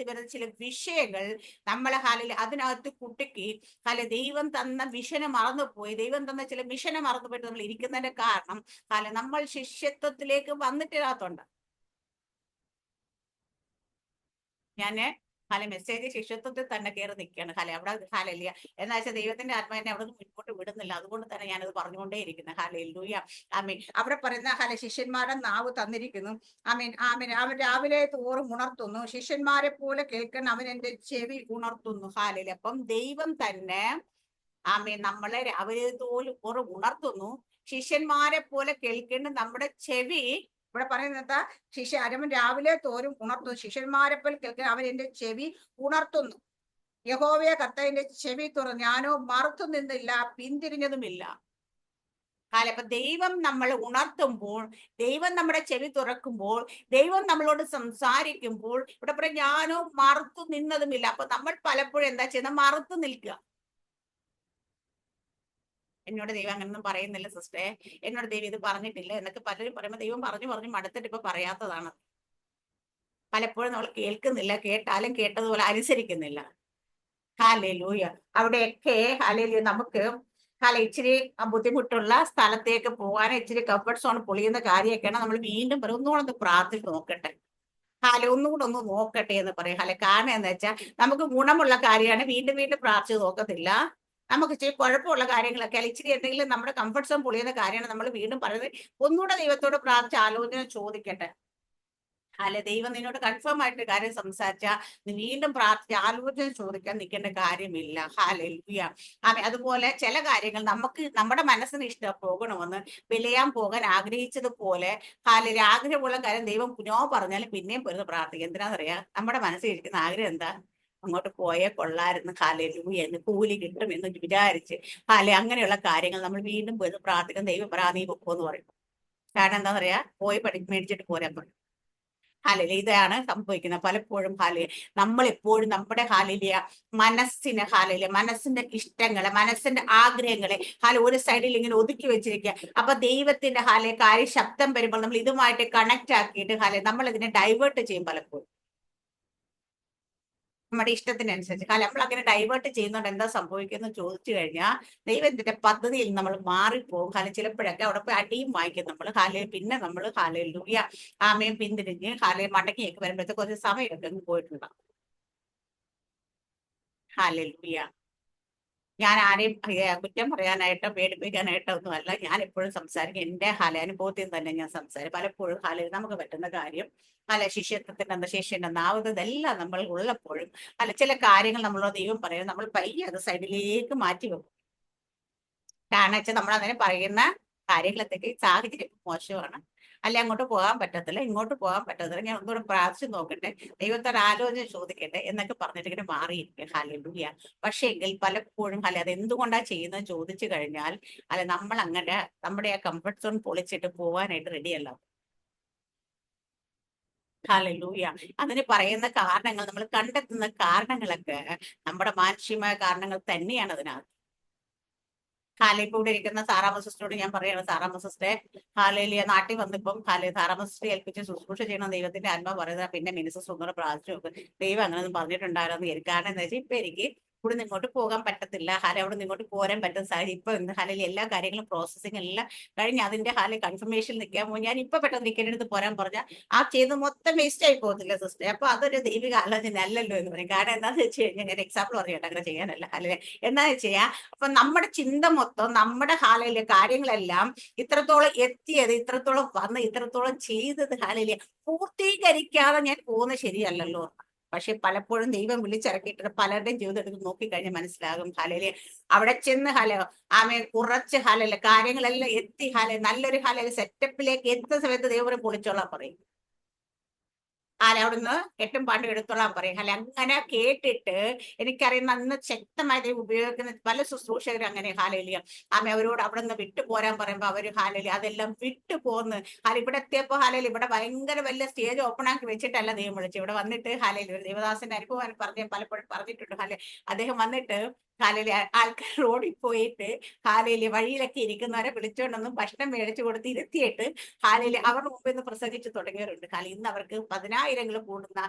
വരുന്ന ചില വിഷയങ്ങൾ നമ്മളെ അതിനകത്ത് കുട്ടിക്ക് ദൈവം തന്ന വിഷനെ മറന്നുപോയി, ദൈവം തന്ന ചില മിഷനെ മറന്നുപോയിട്ട് നമ്മൾ ഇരിക്കുന്നതിന്റെ കാരണം നമ്മൾ ശിഷ്യത്വത്തിലേക്ക് വന്നിട്ടില്ലാത്തോണ്ട്. ഞാന് മെസ്സേജ് ശിഷ്യത്വത്തിൽ തന്നെ കയറി നിൽക്കുകയാണ്. അവിടെ ഇല്ല എന്നാ വെച്ചാൽ ദൈവത്തിന്റെ ആത്മാവിനെ അവിടെ നിന്ന് മുൻപോട്ട് വിടുന്നില്ല. അതുകൊണ്ട് തന്നെ ഞാനത് പറഞ്ഞുകൊണ്ടേയിരിക്കുന്നത്. ഹല്ലേലൂയ. ആമീൻ. അവിടെ പറയുന്ന ശിഷ്യന്മാരുടെ നാവ് തന്നിരിക്കുന്നു. ആമീൻ ആമീൻ. അവൻ രാവിലെ തോറും ഉണർത്തുന്നു, ശിഷ്യന്മാരെ പോലെ കേൾക്കാൻ അവൻ എന്റെ ചെവി ഉണർത്തുന്നു. അപ്പം ദൈവം തന്നെ നമ്മളെ രാവിലെ തോറും ഉണർത്തുന്നു, ശിഷ്യന്മാരെ പോലെ കേൾക്കേണ്ട നമ്മുടെ ചെവി. ഇവിടെ പറയുന്നത് അവൻ രാവിലെ തോറും ഉണർത്തുന്നു, ശിഷ്യന്മാരെ പോലെ കേൾക്കാൻ അവൻ എന്റെ ചെവി ഉണർത്തുന്നു. യഹോവയെ കർത്താവിന്റെ ചെവി തുറന്നു, ഞാനോ മറുത്തു നിന്നില്ല, പിന്തിരിഞ്ഞതുമില്ല. അപ്പൊ ദൈവം നമ്മൾ ഉണർത്തുമ്പോൾ, ദൈവം നമ്മുടെ ചെവി തുറക്കുമ്പോൾ, ദൈവം നമ്മളോട് സംസാരിക്കുമ്പോൾ ഇവിടെ പറയാം ഞാനോ മറുത്തു നിന്നതുമില്ല. അപ്പൊ നമ്മൾ പലപ്പോഴും എന്താ ചെയ്യുന്നത്? മറുത്തു നിൽക്കുക. എന്നോട് ദൈവം അങ്ങനൊന്നും പറയുന്നില്ല സിസ്റ്ററെ, എന്നോട് ദൈവം ഇത് പറഞ്ഞിട്ടില്ല എന്നൊക്കെ പലരും പറയുമ്പോൾ ദൈവം പറഞ്ഞു മടുത്തിട്ട് ഇപ്പൊ പറയാത്തതാണ്. പലപ്പോഴും നമ്മൾ കേൾക്കുന്നില്ല, കേട്ടാലും കേട്ടതുപോലെ അനുസരിക്കുന്നില്ല. ഹല്ലേലൂയ. അവിടെയൊക്കെ ഹല്ലേലൂയ നമുക്ക് ഇച്ചിരി ബുദ്ധിമുട്ടുള്ള സ്ഥലത്തേക്ക് പോകാൻ ഇച്ചിരി കംഫർട്ട് സോൺ പൊളിയുന്ന കാര്യമൊക്കെയാണ് നമ്മൾ വീണ്ടും ഒന്നുകൂടെ ഒന്ന് പ്രാർത്ഥിച്ച് നോക്കട്ടെ. ഒന്നുകൂടെ ഒന്ന് നോക്കട്ടെ എന്ന് പറയും. കാരണം എന്താ വെച്ചാൽ നമുക്ക് ഗുണമുള്ള കാര്യമാണ് വീണ്ടും വീണ്ടും പ്രാർത്ഥിച്ച് നോക്കത്തില്ല. നമുക്ക് ഇച്ചിരി കുഴപ്പമുള്ള കാര്യങ്ങളൊക്കെ ഇച്ചിരി എന്തെങ്കിലും നമ്മുടെ കംഫർട്ട് സോൺ പൊളിയുന്ന കാര്യമാണ് നമ്മൾ വീണ്ടും പറയുന്നത്. ഒന്നുകൂടെ ദൈവത്തോട് പ്രാർത്ഥിച്ച് ആലോചന ചോദിക്കട്ടെ. ദൈവം നിന്നോട് കൺഫേം ആയിട്ട് കാര്യം സംസാരിച്ചാൽ നീ വീണ്ടും പ്രാർത്ഥിച്ച് ആലോചന ചോദിക്കാൻ നിൽക്കേണ്ട കാര്യമില്ല. ഹല്ലേലൂയ. അതുപോലെ ചില കാര്യങ്ങൾ നമുക്ക് നമ്മുടെ മനസ്സിന് ഇഷ്ടം പോകണമെന്ന് വിലയാൻ പോകാൻ ആഗ്രഹിച്ചതുപോലെ ആഗ്രഹമുള്ള കാര്യം ദൈവം പുനോ പറഞ്ഞാലും പിന്നെയും പോരുന്ന് പ്രാർത്ഥിക്കുക. എന്തിനാന്നറിയാം? നമ്മുടെ മനസ്സിൽ ഇരിക്കുന്ന ആഗ്രഹം എന്താ? അങ്ങോട്ട് പോയേ കൊള്ളായിരുന്നു, ഹല്ലേലൂയ എന്ന് കൂലി കിട്ടും എന്ന് വിചാരിച്ച് അങ്ങനെയുള്ള കാര്യങ്ങൾ നമ്മൾ വീണ്ടും പോയി പ്രാർത്ഥിക്കാൻ ദൈവം നീ പൊക്കോന്ന് പറയും. കാരണം എന്താ പറയാ? പോയി മേടിച്ചിട്ട് പോരാൻ പറയും. ഇതാണ് സംഭവിക്കുന്നത് പലപ്പോഴും. നമ്മൾ എപ്പോഴും നമ്മുടെ മനസ്സിന്റെ ഇഷ്ടങ്ങളെ, മനസ്സിന്റെ ആഗ്രഹങ്ങളെ ഒരു സൈഡിൽ ഇങ്ങനെ ഒതുക്കി വെച്ചിരിക്കുക. അപ്പൊ ദൈവത്തിന്റെ കാര്യം ശബ്ദം വരുമ്പോൾ നമ്മൾ ഇതുമായിട്ട് കണക്ട് ആക്കിയിട്ട് നമ്മൾ ഇതിനെ ഡൈവേർട്ട് ചെയ്യും പലപ്പോഴും. നമ്മുടെ ഇഷ്ടത്തിനനുസരിച്ച്. കാരണം നമ്മൾ അങ്ങനെ ഡൈവേർട്ട് ചെയ്യുന്നതുകൊണ്ട് എന്താ സംഭവിക്കുന്നത് ചോദിച്ചു കഴിഞ്ഞാൽ ദൈവത്തിന്റെ പദ്ധതിയിൽ നമ്മൾ മാറിപ്പോകും. കാരണം ചിലപ്പോഴൊക്കെ അവിടെ പോയി അടിയും വാങ്ങിക്കും നമ്മൾ. പിന്നെ നമ്മൾ ഹല്ലേലൂയ ആമയും പിന്തിരിഞ്ഞ് മടങ്ങിയൊക്കെ വരുമ്പോഴത്തെ കുറച്ച് സമയമൊക്കെ അങ്ങ് പോയിട്ടുണ്ടാവും. ഹല്ലേലൂയ. ഞാൻ ആരെയും കുറ്റം പറയാനായിട്ടോ പേടിപ്പിക്കാനായിട്ടോ ഒന്നുമല്ല. ഞാൻ എപ്പോഴും സംസാരിക്കും എന്റെ അനുഭവത്തിൽ തന്നെ ഞാൻ സംസാരിക്കും. പലപ്പോഴും നമുക്ക് പറ്റുന്ന കാര്യം ശിഷ്യത്വത്തിന്റെ അന്ന് ശിഷ്യന്റെ നാവത് ഇതെല്ലാം നമ്മൾ ഉള്ളപ്പോഴും ചില കാര്യങ്ങൾ നമ്മളോട് ദൈവം പറയും, നമ്മൾ പയ്യെ അത് സൈഡിലേക്ക് മാറ്റി വെക്കും. കാരണം വെച്ചാൽ നമ്മൾ അങ്ങനെ പറയുന്ന കാര്യങ്ങളത്തേക്ക് സാഹചര്യം മോശമാണ്, അങ്ങോട്ട് പോകാൻ പറ്റത്തില്ല, ഇങ്ങോട്ട് പോകാൻ പറ്റത്തില്ല, ഞാൻ ഒന്നുകൂടെ പ്രാർത്ഥിച്ചു നോക്കട്ടെ, ദൈവത്തോട് ആലോചന ചോദിക്കട്ടെ എന്നൊക്കെ പറഞ്ഞിട്ട് ഇങ്ങനെ മാറിയിരിക്കും. ഹല്ലേലൂയ. പക്ഷേ എങ്കിൽ പലപ്പോഴും അത് എന്തുകൊണ്ടാ ചെയ്യുന്നത് ചോദിച്ചു കഴിഞ്ഞാൽ നമ്മൾ അങ്ങനെ നമ്മുടെ ആ കംഫർട്ട് സോൺ പൊളിച്ചിട്ട് പോകാനായിട്ട് റെഡിയല്ല. ഹല്ലേലൂയ. അതിന് പറയുന്ന കാരണങ്ങൾ, നമ്മൾ കണ്ടെത്തുന്ന കാരണങ്ങളൊക്കെ നമ്മുടെ മാനുഷികമായ കാരണങ്ങൾ തന്നെയാണ് അതിനകത്ത്. ഇപ്പൊ ഇവിടെ ഇരിക്കുന്ന സാറാമ്മ സിസ്റ്ററോട് ഞാൻ പറയാണ്, സാറാമ്മ സിസ്റ്ററെ ഹാലേലിയ നാട്ടിൽ വന്നിപ്പം സാറാമ്മ സിസ്റ്ററെ ഏൽപ്പിച്ച് ശുശ്രൂഷ ചെയ്യണം ദൈവത്തിന്റെ ആത്മാ പറയുന്നത്. പിന്നെ മിനിസ്റ്റർ ഒന്നുകൂടെ പ്രാർത്ഥിച്ചു നോക്ക്, ദൈവം അങ്ങനെയൊന്നും പറഞ്ഞിട്ടുണ്ടായിരുന്നു. കാരണം എന്താ വെച്ചാൽ ഇപ്പൊ എനിക്ക് ഇവിടെ നിന്ന് ഇങ്ങോട്ട് പോകാൻ പറ്റത്തില്ല, അവിടെ നിന്ന് ഇങ്ങോട്ട് പോരാൻ പറ്റുന്ന സാഹചര്യം ഇപ്പൊ എല്ലാ കാര്യങ്ങളും പ്രോസസ്സിംഗ് എല്ലാം കഴിഞ്ഞ് അതിന്റെ കൺഫർമേഷൻ നിൽക്കാൻ പോകും. ഞാൻ ഇപ്പൊ പെട്ടെന്ന് നിൽക്കേണ്ടടുത്ത് പോരാൻ പറഞ്ഞാൽ ആ ചെയ്ത് മൊത്തം വേസ്റ്റ് ആയി പോകത്തില്ല സിസ്റ്റർ. അപ്പൊ അതൊരു ദൈവിക ആലോചന അല്ലല്ലോ എന്ന് പറയും. കാരണം എന്താണെന്ന് വെച്ച് കഴിഞ്ഞാൽ ഞാൻ എക്സാമ്പിൾ പറയട്ടെ, അങ്ങനെ ചെയ്യാനല്ല. എന്താണെന്ന് വെച്ച് കഴിഞ്ഞാൽ അപ്പൊ നമ്മുടെ ചിന്ത മൊത്തം നമ്മുടെ കാര്യങ്ങളെല്ലാം ഇത്രത്തോളം എത്തിയത്, ഇത്രത്തോളം വന്ന്, ഇത്രത്തോളം ചെയ്തത് പൂർത്തീകരിക്കാതെ ഞാൻ പോകുന്നത് ശരിയല്ലല്ലോ. പക്ഷെ പലപ്പോഴും ദൈവം വിളിച്ചിറക്കിയിട്ട് പലരുടെയും ജീവിതത്തിൽ നോക്കിക്കഴിഞ്ഞാൽ മനസ്സിലാകും അവിടെ ചെന്ന് കുറച്ച് കാര്യങ്ങളെല്ലാം എത്തി നല്ലൊരു സെറ്റപ്പിലേക്ക് എത്തുന്ന സമയത്ത് ദൈവം പൊളിച്ചോളാൻ പറയും. അവിടുന്ന് എട്ടും പാണ്ടും എടുത്തോളാൻ പറയും. അങ്ങനെ കേട്ടിട്ട് എനിക്കറിയുന്ന അന്ന് ശക്തമായി ഉപയോഗിക്കുന്ന പല ശുശ്രൂഷകരും അങ്ങനെ അവരോട് അവിടെ നിന്ന് വിട്ടു പോരാൻ പറയുമ്പോ അവര് അതെല്ലാം വിട്ടു പോന്ന് ഇവിടെ എത്തിയപ്പോ ഇവിടെ ഭയങ്കര വലിയ സ്റ്റേജ് ഓപ്പൺ ആക്കി വെച്ചിട്ടല്ല ദൈവം വിളിച്ചു. ഇവിടെ വന്നിട്ട് ഒരു ദേവദാസന്റെ അനുഭവം പലപ്പോഴും പറഞ്ഞിട്ടുണ്ട്. അദ്ദേഹം വന്നിട്ട് ആൾക്കാർ റോഡിൽ പോയിട്ട് വഴിയിലൊക്കെ ഇരിക്കുന്നവരെ വിളിച്ചുകൊണ്ടൊന്നും ഭക്ഷണം മേടിച്ചു കൊടുത്ത് ഇരുത്തിയിട്ട് അവരുടെ മുമ്പിൽ നിന്ന് പ്രസംഗിച്ചു തുടങ്ങിയവരുണ്ട്. ഇന്ന് അവർക്ക് 10,000 കൂടുന്ന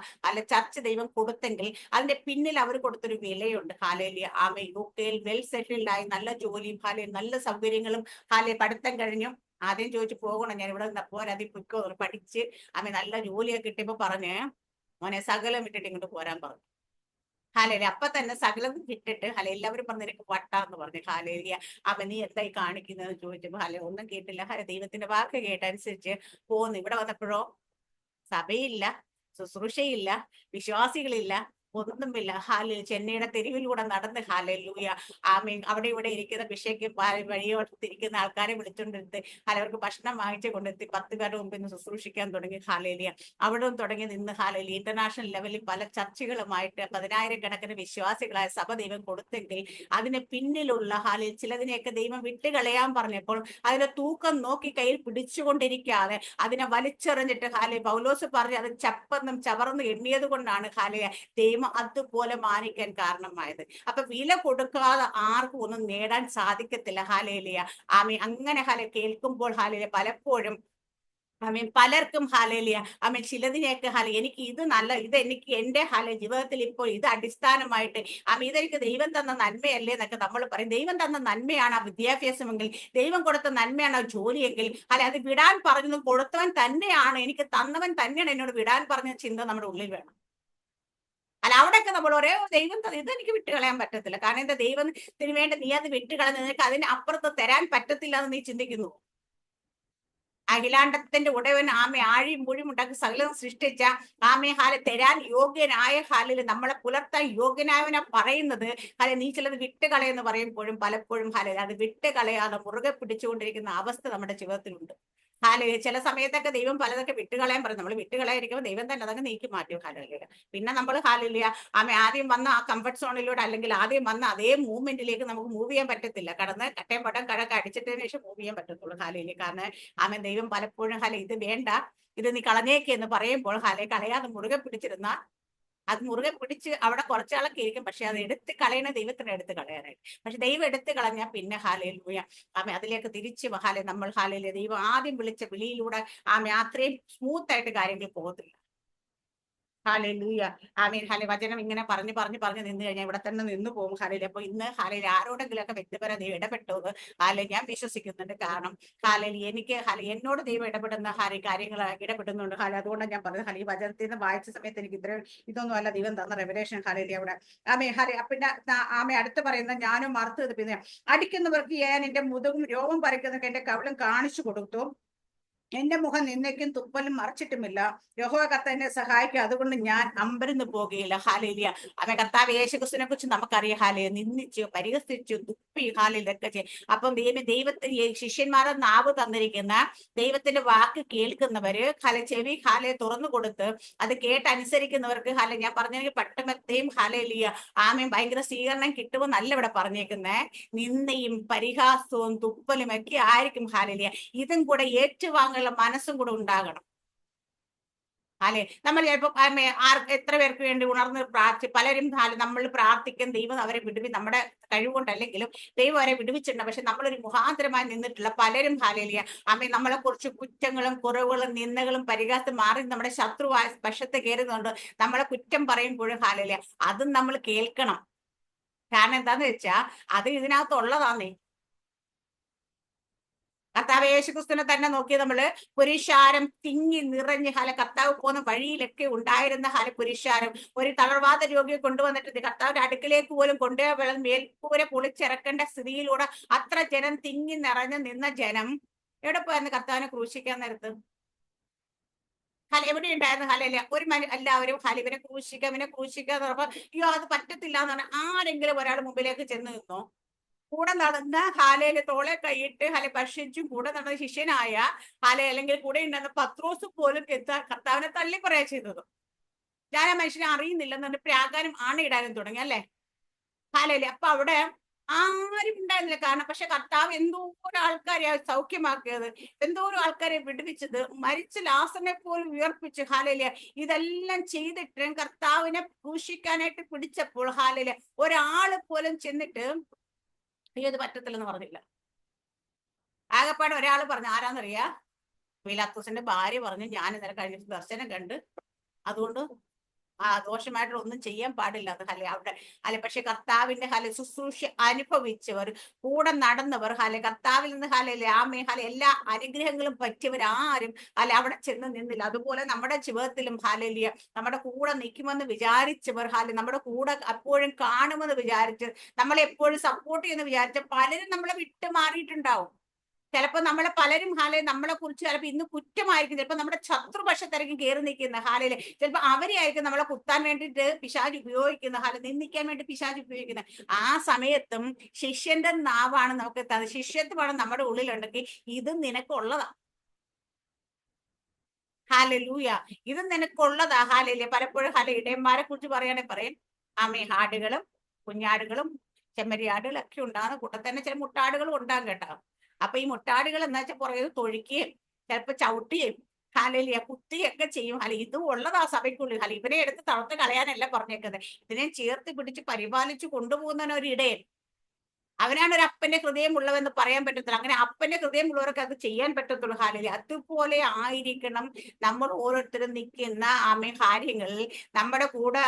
ചർച്ച ദൈവം കൊടുത്തെങ്കിൽ അതിന്റെ പിന്നിൽ അവർ കൊടുത്തൊരു വിലയുണ്ട്. യുകെയിൽ വെൽ സെറ്റിൽഡ് ആയി നല്ല ജോലിയും നല്ല സൗകര്യങ്ങളും പഠിത്തം കഴിഞ്ഞു. ആദ്യം ചോദിച്ചു പോകണം, ഞാൻ ഇവിടെ പോരാതി പൊയ്ക്കോ, പഠിച്ച് നല്ല ജോലിയൊക്കെ കിട്ടിയപ്പോ പറഞ്ഞ് മോനെ സകലം വിട്ടിട്ട് ഇങ്ങോട്ട് പോരാൻ പറഞ്ഞു. അപ്പൊ തന്നെ സകലം വിട്ടിട്ട് എല്ലാവരും പറഞ്ഞു നിനക്ക് വട്ടാന്ന് പറഞ്ഞു. നീ എന്തായി കാണിക്കുന്നത് ചോദിച്ചപ്പോ ഒന്നും കേട്ടില്ല. ദൈവത്തിന്റെ വാക്ക് കേട്ടനുസരിച്ച് പോന്നു. ഇവിടെ വന്നപ്പോഴോ സഭയില്ല, ശുശ്രൂഷയില്ല, വിശ്വാസികളില്ല, ഒന്നുമില്ല. ചെന്നൈയുടെ തെരുവിലൂടെ നടന്ന് അവിടെ ഇവിടെ ഇരിക്കുന്ന ഭിക്ഷയ്ക്ക് വഴിയോട്ടിരിക്കുന്ന ആൾക്കാരെ വിളിച്ചോണ്ടെടുത്ത് അവർക്ക് ഭക്ഷണം വാങ്ങിച്ചു കൊണ്ടെത്തി 10 പേരുടെ മുമ്പിൽ നിന്ന് ശുശ്രൂഷിക്കാൻ തുടങ്ങി. അവിടെ തുടങ്ങി നിന്ന് ഇന്റർനാഷണൽ ലെവലിൽ പല ചർച്ചകളുമായിട്ട് 10,000 കണക്കിന് വിശ്വാസികളായ സഭ ദൈവം കൊടുത്തെങ്കിൽ അതിന് പിന്നിലുള്ള ചിലതിനെയൊക്കെ ദൈവം വിട്ടുകളയാൻ പറഞ്ഞപ്പോൾ അതിന്റെ തൂക്കം നോക്കി കയ്യിൽ പിടിച്ചുകൊണ്ടിരിക്കാതെ അതിനെ വലിച്ചെറിഞ്ഞിട്ട് പൗലോസ് പറഞ്ഞ് അത് ചപ്പെന്നും ചവർന്ന് എണ്ണിയത് കൊണ്ടാണ് ദൈവം അതുപോലെ മാനിക്കാൻ കാരണമായത്. അപ്പൊ വില കൊടുക്കാതെ ആർക്കും ഒന്നും നേടാൻ സാധിക്കത്തില്ല. അങ്ങനെ കേൾക്കുമ്പോൾ പലപ്പോഴും പലർക്കും ചിലതിനെയൊക്കെ എനിക്ക് ഇത് എനിക്ക് എന്റെ ജീവിതത്തിൽ ഇപ്പോൾ ഇത് അടിസ്ഥാനമായിട്ട് ഇതെനിക്ക് ദൈവം തന്ന നന്മയല്ലേ എന്നൊക്കെ നമ്മൾ പറയും. ദൈവം തന്ന നന്മയാണ് ആ വിദ്യാഭ്യാസമെങ്കിൽ, ദൈവം കൊടുത്ത നന്മയാണ് ആ ജോലിയെങ്കിൽ, അത് വിടാൻ പറഞ്ഞതും കൊടുത്തവൻ തന്നെയാണ്, എനിക്ക് തന്നവൻ തന്നെയാണ് എന്നോട് വിടാൻ പറഞ്ഞ ചിന്ത നമ്മുടെ ഉള്ളിൽ വേണം. അവിടെയൊക്കെ നമ്മൾ ഒരേ ദൈവം ഇതെനിക്ക് വിട്ടുകളയാൻ പറ്റത്തില്ല. കാരണം എന്താ, ദൈവത്തിന് വേണ്ടി നീ അത് വിട്ടുകളഞ്ഞ നിനക്ക് അതിന് അപ്പുറത്ത് തരാൻ പറ്റത്തില്ല എന്ന് നീ ചിന്തിക്കുന്നു. അഖിലാണ്ടത്തിന്റെ ഉടവൻ ആഴിയും മുഴിയും ഉണ്ടാക്കി സകലം സൃഷ്ടിച്ച തരാൻ യോഗ്യനായ നമ്മളെ പുലർത്താൻ യോഗ്യനായവനെ പറയുന്നത് നീ ചിലത് വിട്ടുകളയെന്ന് പറയുമ്പോഴും പലപ്പോഴും അത് വിട്ടുകളയാതെ മുറുകെ പിടിച്ചുകൊണ്ടിരിക്കുന്ന അവസ്ഥ നമ്മുടെ ജീവിതത്തിലുണ്ട്. ചില സമയത്തൊക്കെ ദൈവം പലതൊക്കെ വിട്ടുകളയാൻ പറയും. നമ്മൾ വിട്ടുകളയായിരിക്കുമ്പോൾ ദൈവം തന്നെ അതങ്ങ് നീക്കി മാറ്റും. പിന്നെ നമ്മൾ ആദ്യം വന്ന ആ കംഫർട്ട് സോണിലൂടെ അല്ലെങ്കിൽ ആദ്യം വന്ന അതേ മൂവ്മെന്റിലേക്ക് നമുക്ക് മൂവ് ചെയ്യാൻ പറ്റത്തില്ല. കടന്ന് കട്ടയും പട്ടം കഴക്ക് അടിച്ചിട്ടതിന് ശേഷം മൂവ് ചെയ്യാൻ പറ്റത്തുള്ളൂ. കാരണം ദൈവം പലപ്പോഴും ഇത് വേണ്ട, ഇത് നീ കളഞ്ഞേക്ക് എന്ന് പറയുമ്പോൾ കളയാതെ മുറുകെ പിടിച്ചിരുന്ന അത് മുറുകെ പിടിച്ച് അവിടെ കുറച്ചാളൊക്കെ ഇരിക്കും. പക്ഷെ അത് എടുത്ത് കളയണ ദൈവത്തിന് എടുത്ത് കളയാനായിട്ട്. പക്ഷെ ദൈവം എടുത്ത് കളഞ്ഞാൽ പിന്നെ ഹല്ലേലൂയ അതിലേക്ക് തിരിച്ച് നമ്മൾ ദൈവം ആദ്യം വിളിച്ച വിളിയിലൂടെ അത്രയും സ്മൂത്ത് ആയിട്ട് കാര്യങ്ങൾ പോകത്തില്ല. ഹല്ലേലൂയ. ആമേൻ. വചനം ഇങ്ങനെ പറഞ്ഞു നിന്ന് കഴിഞ്ഞാൽ ഇവിടെ തന്നെ നിന്ന് പോകും. അപ്പൊ ഇന്ന് ആരോടെങ്കിലും ഒക്കെ വ്യക്തിപരം ദൈവം ഇടപെട്ടു എന്ന് ഞാൻ വിശ്വസിക്കുന്നുണ്ട്. കാരണം എനിക്ക് എന്നോട് ദൈവം ഇടപെടുന്ന കാര്യങ്ങൾ ഇടപെടുന്നുണ്ട്. അതുകൊണ്ടാണ് ഞാൻ പറഞ്ഞത്. ഈ വചനത്തിൽ നിന്ന് വായിച്ച സമയത്ത് എനിക്ക് ഇതൊന്നും അല്ല ദൈവം തന്ന റെവലേഷൻ. അവിടെ ആമേ പിന്നെ ആമേ അടുത്ത് പറയുന്ന ഞാനും മറുത്തത് പിന്നെ അടിക്കുന്നവർക്ക് ഞാൻ എന്റെ മുതുകും രോഗം പറിക്കുന്നവർക്ക് എന്റെ കവിളും കാണിച്ചു കൊടുത്തു. എന്റെ മുഖം നിന്നയ്ക്കും തുപ്പലും മറച്ചിട്ടുമില്ല. യഹോവ കർത്താവ് എന്നെ സഹായിക്കും, അതുകൊണ്ട് ഞാൻ അമ്പരന്ന് പോകുകയില്ല. ഹാലേലിയ. അവൻ കർത്താവ് യേശുക്രിസ്തുവിനെ കുറിച്ച് നമുക്കറിയാം. നിന്ദിച്ചു, പരിഹസിച്ചു, തുപ്പി, ഇതൊക്കെ ചെയ്യും. അപ്പം ദൈവത്തിന് ശിഷ്യന്മാരെ നാവ് തന്നിരിക്കുന്ന ദൈവത്തിന്റെ വാക്ക് കേൾക്കുന്നവര് ചെവി തുറന്നു കൊടുത്ത് അത് കേട്ടനുസരിക്കുന്നവർക്ക് ഞാൻ പറഞ്ഞെങ്കിൽ പട്ടമത്തെയും ഹാലേലിയ ആമയും ഭയങ്കര സ്വീകരണം കിട്ടുമെന്നല്ല ഇവിടെ പറഞ്ഞേക്കുന്നേ. നിന്ദയും പരിഹാസവും തുപ്പലും ഒക്കെ ആയിരിക്കും. ഹാലേലിയ. ഇതും കൂടെ ഏറ്റുവാങ്ങൽ മനസ്സും കൂടെ ഉണ്ടാകണം. നമ്മൾ ചിലപ്പോൾ എത്ര പേർക്ക് വേണ്ടി ഉണർന്ന് പലരും നമ്മൾ പ്രാർത്ഥിക്കും, ദൈവം അവരെ നമ്മുടെ കഴിവുകൊണ്ടല്ലെങ്കിലും ദൈവം അവരെ വിടുവിച്ചിട്ടുണ്ട്. പക്ഷെ നമ്മളൊരു മുഖാന്തരമായി നിന്നിട്ടുള്ള പലരും നമ്മളെ കുറിച്ച് കുറ്റങ്ങളും കുറവുകളും നിന്ദകളും പരിഹാസവും മാറി നമ്മുടെ ശത്രുവായ വശത്ത് കയറുന്നുണ്ട്. നമ്മളെ കുറ്റം പറയുമ്പോഴും അതും നമ്മൾ കേൾക്കണം. കാരണം എന്താന്ന് വെച്ചാ അത് ഇതിനകത്തുള്ളതാന്നേ. കർത്താവ് യേശുക്രിസ്തുവിനെ തന്നെ നോക്കി നമ്മള് പുരുഷാരം തിങ്ങി നിറഞ്ഞ് കർത്താവ് പോകുന്ന വഴിയിലൊക്കെ ഉണ്ടായിരുന്ന പുരുഷാരം. ഒരു തളർവാദ രോഗിയെ കൊണ്ടുവന്നിട്ട് കർത്താവിന്റെ അടുക്കിലേക്ക് പോലും കൊണ്ടുപോയി മേൽക്കൂര പൊളിച്ചിറക്കേണ്ട സ്ഥിതിയിലൂടെ അത്ര ജനം തിങ്ങി നിറഞ്ഞു നിന്ന ജനം എവിടെ പോയെന്ന് കർത്താവിനെ ക്രൂശിക്കാൻ നേരത്ത് എവിടെ ഉണ്ടായിരുന്നു? ഒരു എല്ലാവരും ഇവനെ ക്രൂശിക്കുക എന്ന് പറഞ്ഞപ്പോ അയ്യോ അത് പറ്റത്തില്ല എന്ന് പറഞ്ഞാൽ ആരെങ്കിലും ഒരാൾ മുമ്പിലേക്ക് ചെന്ന് നിന്നോ? കൂടെ നടന്ന തോളെ കൈയിട്ട് ഭക്ഷിച്ചും കൂടെ നടന്ന ശിഷ്യനായ അല്ലെങ്കിൽ കൂടെ ഉണ്ടായിരുന്ന പത്രോസ് പോലും കർത്താവിനെ തള്ളി പറയാ ചെയ്തത്. ഞാൻ ആ മനുഷ്യനെ അറിയുന്നില്ലെന്ന് പറഞ്ഞ് പ്രാകാരം ആണയിടാനും തുടങ്ങി അല്ലെ. അപ്പൊ അവിടെ ആരും ഉണ്ടായിരുന്നില്ല. കാരണം പക്ഷെ കർത്താവ് എന്തോരം ആൾക്കാരെ സൗഖ്യമാക്കിയത്, എന്തോരം ആൾക്കാരെ വിടുവിച്ചത്, മരിച്ച ലാസറിനെ പോലും ഉയർപ്പിച്ച്. ഇതെല്ലാം ചെയ്തിട്ട് കർത്താവിനെ ക്രൂശിക്കാനായിട്ട് പിടിച്ചപ്പോൾ ഒരാള് പോലും ചെന്നിട്ട് അയ്യോ ഇത് പറ്റത്തില്ലെന്ന് പറഞ്ഞില്ല. ആകെപ്പാട് ഒരാൾ പറഞ്ഞു, ആരാന്നറിയാ? പീലാത്തോസിന്റെ ഭാര്യ പറഞ്ഞു, ഞാൻ ഇന്നലെ കഴിഞ്ഞിട്ട് ദർശനം കണ്ട്, അതുകൊണ്ട് ദോഷമായിട്ട് ഒന്നും ചെയ്യാൻ പാടില്ല. അത് അവിടെ പക്ഷെ കർത്താവിന്റെ ശുശ്രൂഷ അനുഭവിച്ചവർ, കൂടെ നടന്നവർ, കർത്താവിൽ നിന്ന് ആമേ എല്ലാ അനുഗ്രഹങ്ങളും പറ്റിയവർ ആരും അവിടെ ചെന്ന് നിന്നില്ല. അതുപോലെ നമ്മുടെ ജീവിതത്തിലും നമ്മുടെ കൂടെ നിൽക്കുമെന്ന് വിചാരിച്ചവർ, നമ്മുടെ കൂടെ എപ്പോഴും കാണുമെന്ന് വിചാരിച്ച് നമ്മളെ എപ്പോഴും സപ്പോർട്ട് ചെയ്യുമെന്ന് വിചാരിച്ച പലരും നമ്മളെ വിട്ടുമാറിയിട്ടുണ്ടാവും. ചിലപ്പോ നമ്മളെ പലരും നമ്മളെ കുറിച്ച് ചിലപ്പോ ഇന്ന് കുറ്റമായിരിക്കും. ചിലപ്പോ നമ്മുടെ ശത്രുപക്ഷത്തായിരിക്കും കയറി നിൽക്കുന്ന ചിലപ്പോ അവരെ ആയിരിക്കും നമ്മളെ കുത്താൻ വേണ്ടിയിട്ട് പിശാച് ഉപയോഗിക്കുന്ന നിന്ദിക്കാൻ വേണ്ടി പിശാച് ഉപയോഗിക്കുന്നത്. ആ സമയത്തും ശിഷ്യന്റെ നാവാണ് നമുക്ക് ശിഷ്യത്വമാണ് നമ്മുടെ ഉള്ളിലുണ്ടെങ്കിൽ ഇത് നിനക്കുള്ളതാ. ഹാലലൂയ. ഇത് നിനക്കുള്ളതാ. പലപ്പോഴും ഇടയന്മാരെ കുറിച്ച് പറയുകയാണെങ്കിൽ പറയും ആമേ ആടുകളും കുഞ്ഞാടുകളും ചെമ്മരിയാടുകളൊക്കെ ഉണ്ടാകുന്ന കൂട്ടത്തിൽ തന്നെ ചില മുട്ടാടുകളും ഉണ്ടാകും കേട്ടോ. അപ്പൊ ഈ മുട്ടാടുകൾ എന്താ വെച്ചാൽ പുറകെ തൊഴിക്കുകയും ചിലപ്പോ ചവിട്ടുകയും കുത്തുകയൊക്കെ ചെയ്യും. ഇതും ഉള്ളതാ സഭയ്ക്കുള്ളിൽ. ഇവരെ എടുത്ത് തളർത്ത് കളയാനല്ല പറഞ്ഞേക്കുന്നത്, ഇതിനെ ചേർത്ത് പിടിച്ച് പരിപാലിച്ചു കൊണ്ടുപോകുന്നവൻ ഒരു ഇടയൻ. അവനാണ് ഒരു അപ്പന്റെ ഹൃദയമുള്ളവെന്ന് പറയാൻ പറ്റത്തില്ല. അങ്ങനെ അപ്പന്റെ ഹൃദയമുള്ളവർക്ക് അത് ചെയ്യാൻ പറ്റത്തുള്ളൂ. അതുപോലെ ആയിരിക്കണം നമ്മൾ ഓരോരുത്തരും നിൽക്കുന്ന കാര്യങ്ങളിൽ നമ്മുടെ കൂടെ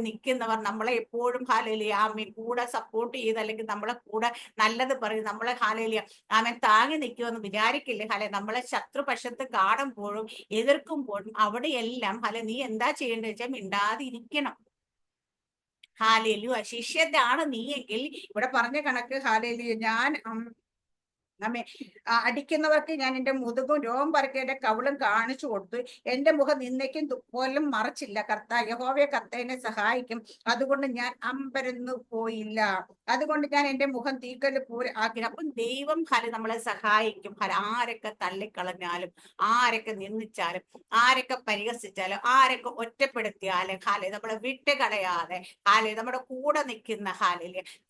നിൽക്കുന്നവർ നമ്മളെ എപ്പോഴും കൂടെ സപ്പോർട്ട് ചെയ്ത് അല്ലെങ്കിൽ നമ്മളെ കൂടെ നല്ലത് പറയും, നമ്മളെ താങ്ങി നിൽക്കുമെന്ന് വിചാരിക്കില്ലേ. നമ്മളെ ശത്രുപക്ഷത്ത് കാണുമ്പോഴും എതിർക്കുമ്പോഴും അവിടെയെല്ലാം നീ എന്താ ചെയ്യേണ്ടത് വെച്ചാൽ മിണ്ടാതിരിക്കണം. ശിഷ്യനാണ് നീയെങ്കിൽ ഇവിടെ പറഞ്ഞ കണക്ക് ഞാൻ അടിക്കുന്നവർക്ക് ഞാൻ എന്റെ മുതുകും രോഗം പറിക്കുക എന്റെ കവിളും കാണിച്ചു കൊടുത്തു. എന്റെ മുഖം നിന്നയ്ക്കും തുപ്പോലും മറച്ചില്ല. യഹോവയെ കർത്താവിനെ സഹായിക്കും, അതുകൊണ്ട് ഞാൻ അമ്പരന്നു പോയില്ല. അതുകൊണ്ട് ഞാൻ എന്റെ മുഖം തീക്കല്ല് പോലെ ആക്കി. അപ്പം ദൈവം നമ്മളെ സഹായിക്കും. ആരൊക്കെ തള്ളിക്കളഞ്ഞാലും, ആരൊക്കെ നിന്ദിച്ചാലും, ആരൊക്കെ പരിഹസിച്ചാലും, ആരൊക്കെ ഒറ്റപ്പെടുത്തിയാലും നമ്മളെ വിട്ടുകളയാതെ നമ്മുടെ കൂടെ നിൽക്കുന്ന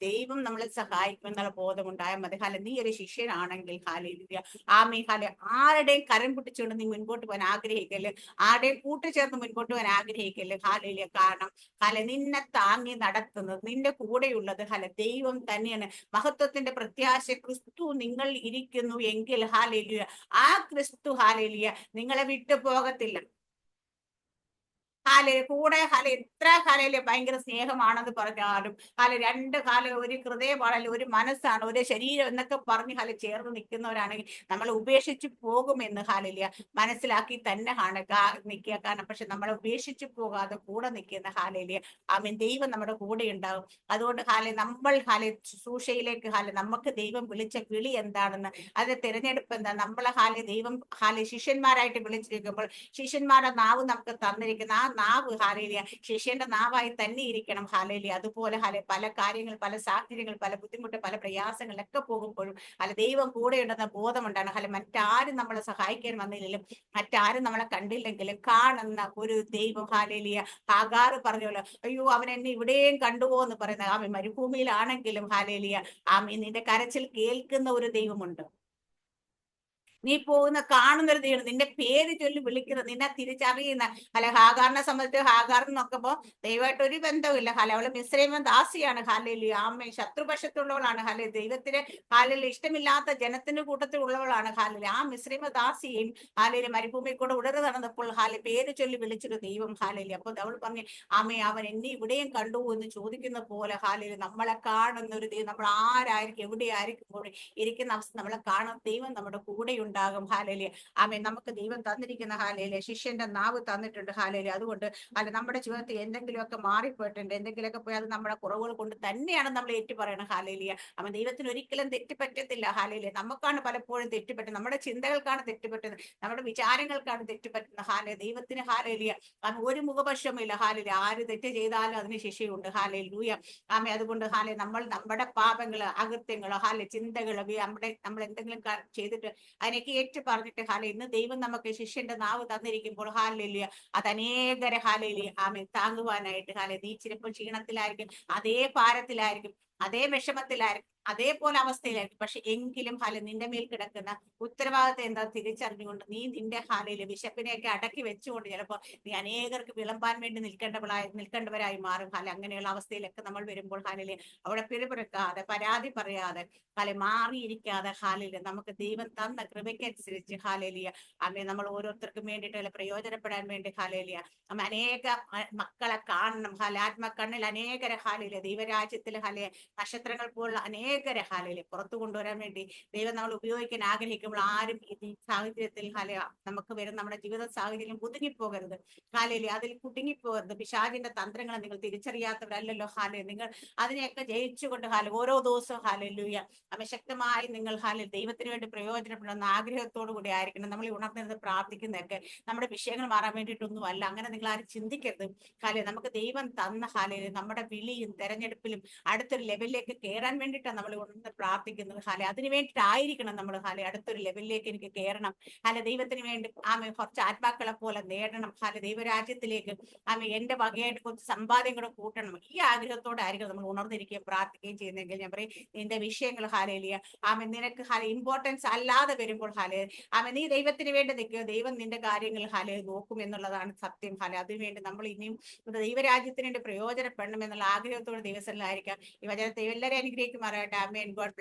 ദൈവം നമ്മളെ സഹായിക്കും എന്നുള്ള ബോധമുണ്ടായാൽ മതി. നീ ഒരു ശിഷ്യനാണെങ്കിൽ ആരുടെയും കരം പിടിച്ചുകൊണ്ട് നീ മുൻപോട്ട് പോകാൻ ആഗ്രഹിക്കല്, ആരുടെയും കൂട്ടുചേർന്ന് മുൻപോട്ട് പോകാൻ ആഗ്രഹിക്കല്. കാരണം നിന്നെ താങ്ങി നടത്തുന്നത്, നിന്റെ കൂടെയുള്ളത് ദൈവം തന്നെയാണ്. മഹത്വത്തിന്റെ പ്രത്യാശ ക്രിസ്തു നിങ്ങൾ ഇരിക്കുന്നു എങ്കിൽ ആ ക്രിസ്തു നിങ്ങളെ വിട്ടു പോകത്തില്ല. കൂടെ എത്ര ഭയങ്കര സ്നേഹമാണെന്ന് പറഞ്ഞാലും രണ്ട് ഒരു ഹൃദയമാണല്ലോ, ഒരു മനസ്സാണ്, ഒരു ശരീരം എന്നൊക്കെ പറഞ്ഞ് ചേർന്ന് നിൽക്കുന്നവരാണെങ്കിൽ നമ്മൾ ഉപേക്ഷിച്ച് പോകുമെന്ന് മനസ്സിലാക്കി തന്നെ നിൽക്കുക. കാരണം പക്ഷെ നമ്മളെ ഉപേക്ഷിച്ച് പോകാതെ കൂടെ നിൽക്കുന്ന ആമേൻ, ദൈവം നമ്മുടെ കൂടെ ഉണ്ടാകും. അതുകൊണ്ട് നമ്മൾ ശുശ്രൂഷയിലേക്ക് നമുക്ക് ദൈവം വിളിച്ച വിളി എന്താണെന്ന്, അത് തിരഞ്ഞെടുപ്പ് എന്താ, നമ്മളെ ദൈവം ശിഷ്യന്മാരായിട്ട് വിളിച്ചിരിക്കുമ്പോൾ ശിഷ്യന്മാരുടെ നാവ് നമുക്ക് തന്നിരിക്കുന്ന ആ നാവ് ശിഷ്യന്റെ നാവായി തന്നെ ഇരിക്കണം. അതുപോലെ പല കാര്യങ്ങൾ, പല സാഹചര്യങ്ങൾ, പല ബുദ്ധിമുട്ട്, പല പ്രയാസങ്ങളിലൊക്കെ പോകുമ്പോഴും ദൈവം കൂടെ ഉണ്ടെന്ന ബോധമുണ്ടാണ്. മറ്റാരും നമ്മളെ സഹായിക്കാൻ വന്നില്ലെങ്കിലും, മറ്റാരും നമ്മളെ കണ്ടില്ലെങ്കിലും കാണുന്ന ഒരു ദൈവം. ഹാഗാർ പറഞ്ഞല്ലോ, അയ്യോ അവൻ എന്നെ ഇവിടെയും കണ്ടുപോ എന്ന് പറയുന്നത്. ആമേൻ, മരുഭൂമിയിലാണെങ്കിലും ആമേൻ, നിന്റെ കരച്ചിൽ കേൾക്കുന്ന ഒരു ദൈവമുണ്ട്. നീ പോകുന്ന കാണുന്ന ഒരു ദൈവം, നിന്റെ പേര് ചൊല്ലി വിളിക്കുന്നത്, നിന്നെ തിരിച്ചറിയുന്ന. ഹാഗാറിനെ സംബന്ധിച്ച് ഹാഗാർ നോക്കുമ്പോ ദൈവമായിട്ട് ഒരു ബന്ധവുമില്ല. അവള് മിസ്രൈമ ദാസിയാണ്. ആമേൻ, ശത്രുപക്ഷത്തുള്ളവളാണ്. ദൈവത്തിന് ഇഷ്ടമില്ലാത്ത ജനത്തിന്റെ കൂട്ടത്തിൽ ഉള്ളവളാണ്. ആ മിസ്രൈമ ദാസിയും മരുഭൂമി കൂടെ ഉടനെ നടന്നപ്പോൾ പേര് ചൊല്ലി വിളിച്ചൊരു ദൈവം. അപ്പൊ അവൾ പറഞ്ഞു, ആമേ, അവൻ എന്നെ ഇവിടെയും കണ്ടു എന്ന് ചോദിക്കുന്ന പോലെ നമ്മളെ കാണുന്ന ഒരു ദൈവം. നമ്മൾ ആരായിരിക്കും, എവിടെയായിരിക്കും ഇരിക്കുന്ന അവസ്ഥ നമ്മളെ കാണുന്ന ദൈവം നമ്മുടെ കൂടെ ഉണ്ടാകും. ആമേൻ, നമുക്ക് ദൈവം തന്നിരിക്കുന്ന ശിഷ്യന്റെ നാവ് തന്നിട്ടുണ്ട്. അതുകൊണ്ട് നമ്മുടെ ജീവിതത്തിൽ എന്തെങ്കിലുമൊക്കെ മാറിപ്പോയിട്ടുണ്ട്, എന്തെങ്കിലുമൊക്കെ പോയി അത് നമ്മുടെ കുറവുകൾ കൊണ്ട് തന്നെയാണ് നമ്മൾ ഏറ്റുപറയണം. അവൻ ദൈവത്തിന് ഒരിക്കലും തെറ്റുപറ്റത്തില്ല. നമുക്കാണ് പലപ്പോഴും തെറ്റുപറ്റുന്നത്, നമ്മുടെ ചിന്തകൾക്കാണ് തെറ്റുപറ്റുന്നത്, നമ്മുടെ വിചാരങ്ങൾക്കാണ് തെറ്റുപറ്റുന്നത്. ദൈവത്തിന് ഒരു മുഖപക്ഷമില്ല. ആര് തെറ്റ് ചെയ്താലും അതിന് ശിക്ഷയുണ്ട്. ആമേ, അതുകൊണ്ട് നമ്മുടെ പാപങ്ങള്, അകൃത്യങ്ങളോ ചിന്തകളോ നമ്മൾ എന്തെങ്കിലും ചെയ്തിട്ട് അതിനൊക്കെ ഏറ്റു പറഞ്ഞിട്ട് ഇന്ന് ദൈവം നമുക്ക് ശിഷ്യന്റെ നാവ് തന്നിരിക്കുമ്പോൾ അത് അനേകരെ ആമേൻ താങ്ങുവാനായിട്ട്. നീ ചിലപ്പോൾ ക്ഷീണത്തിലായിരിക്കും, അതേ ഭാരത്തിലായിരിക്കും, അതേ വിഷമത്തിലായിരിക്കും, അതേപോലെ അവസ്ഥയിലായിരിക്കും. പക്ഷെ എങ്കിലും നിന്റെ മേൽ കിടക്കുന്ന ഉത്തരവാദിത്തം എന്താ തിരിച്ചറിഞ്ഞുകൊണ്ട് നീ നിന്റെ വിശപ്പിനെയൊക്കെ അടക്കി വെച്ചുകൊണ്ട് ചിലപ്പോൾ നീ അനേകർക്ക് വിളമ്പാൻ വേണ്ടി നിൽക്കേണ്ടവരായി മാറും. അങ്ങനെയുള്ള അവസ്ഥയിലൊക്കെ നമ്മൾ വരുമ്പോൾ അവിടെ പിറുപിറുക്കാതെ, പരാതി പറയാതെ, മാറിയിരിക്കാതെ നമുക്ക് ദൈവം തന്ന കൃപയ്ക്കനുസരിച്ച് അമ്മേ നമ്മൾ ഓരോരുത്തർക്കും വേണ്ടിയിട്ട് പ്രയോജനപ്പെടാൻ വേണ്ടി അനേക മക്കളെ കാണണം. ആത്മക്കണ്ണിൽ അനേകരെ ദൈവരാജ്യത്തിൽ നക്ഷത്രങ്ങൾ പോലുള്ള അനേകരെ പുറത്തു കൊണ്ടുവരാൻ വേണ്ടി ദൈവം നമ്മൾ ഉപയോഗിക്കാൻ ആഗ്രഹിക്കുമ്പോൾ ആരും ഈ സാഹചര്യത്തിൽ നമുക്ക് വരുന്ന നമ്മുടെ ജീവിത സാഹചര്യം കുടുങ്ങിപ്പോകരുത്. അതിൽ കുടുങ്ങിപ്പോകരുത്. പിശാചിന്റെ തന്ത്രങ്ങളെ നിങ്ങൾ തിരിച്ചറിയാത്തവരല്ലല്ലോ. നിങ്ങൾ അതിനെയൊക്കെ ജയിച്ചുകൊണ്ട് ഓരോ ദിവസവും ശക്തമായി നിങ്ങൾ ദൈവത്തിന് വേണ്ടി പ്രയോജനപ്പെടണമെന്ന ആഗ്രഹത്തോടു കൂടി ആയിരിക്കണം നമ്മൾ ഉണർന്നത് പ്രാർത്ഥിക്കുന്നതൊക്കെ. നമ്മുടെ വിഷയങ്ങൾ മാറാൻ വേണ്ടിയിട്ടൊന്നും അല്ല. അങ്ങനെ നിങ്ങൾ ആരും ചിന്തിക്കരുത്. നമുക്ക് ദൈവം തന്ന നമ്മുടെ വിളിയും തെരഞ്ഞെടുപ്പിലും അടുത്തൊരു ലെവലിലേക്ക് കയറാൻ വേണ്ടിയിട്ടാണ് നമ്മൾ ഉണർന്ന് പ്രാർത്ഥിക്കുന്നത്. അതിന് വേണ്ടിയിട്ടായിരിക്കണം നമ്മൾ അടുത്തൊരു ലെവലിലേക്ക് എനിക്ക് കയറണം. ദൈവത്തിന് വേണ്ടി കുറച്ച് ആത്മാക്കളെ പോലെ നേടണം. ദൈവരാജ്യത്തിലേക്ക് എന്റെ വകയായിട്ട് കുറച്ച് സമ്പാദ്യം കൂടെ കൂട്ടണം. ഈ ആഗ്രഹത്തോടെ ആയിരിക്കും നമ്മൾ ഉണർന്നിരിക്കുകയും പ്രാർത്ഥിക്കുകയും ചെയ്യുന്നെങ്കിൽ ഞാൻ പറയും നിന്റെ വിഷയങ്ങൾ നിനക്ക് ഇമ്പോർട്ടൻസ് അല്ലാതെ വരുമ്പോൾ നീ ദൈവത്തിന് വേണ്ടി നിൽക്കുക. ദൈവം നിന്റെ കാര്യങ്ങൾ നോക്കും എന്നുള്ളതാണ് സത്യം. അതിനുവേണ്ടി നമ്മൾ ഇനിയും ദൈവരാജ്യത്തിന് വേണ്ടി പ്രയോജനപ്പെടണം എന്നുള്ള ആഗ്രഹത്തോടെ ദിവസങ്ങളിലായിരിക്കാം ഈ വചനത്തെ എല്ലാവരും അനുഗ്രഹിക്കുമാറാകട്ടെ. ആമേൻ. God bless.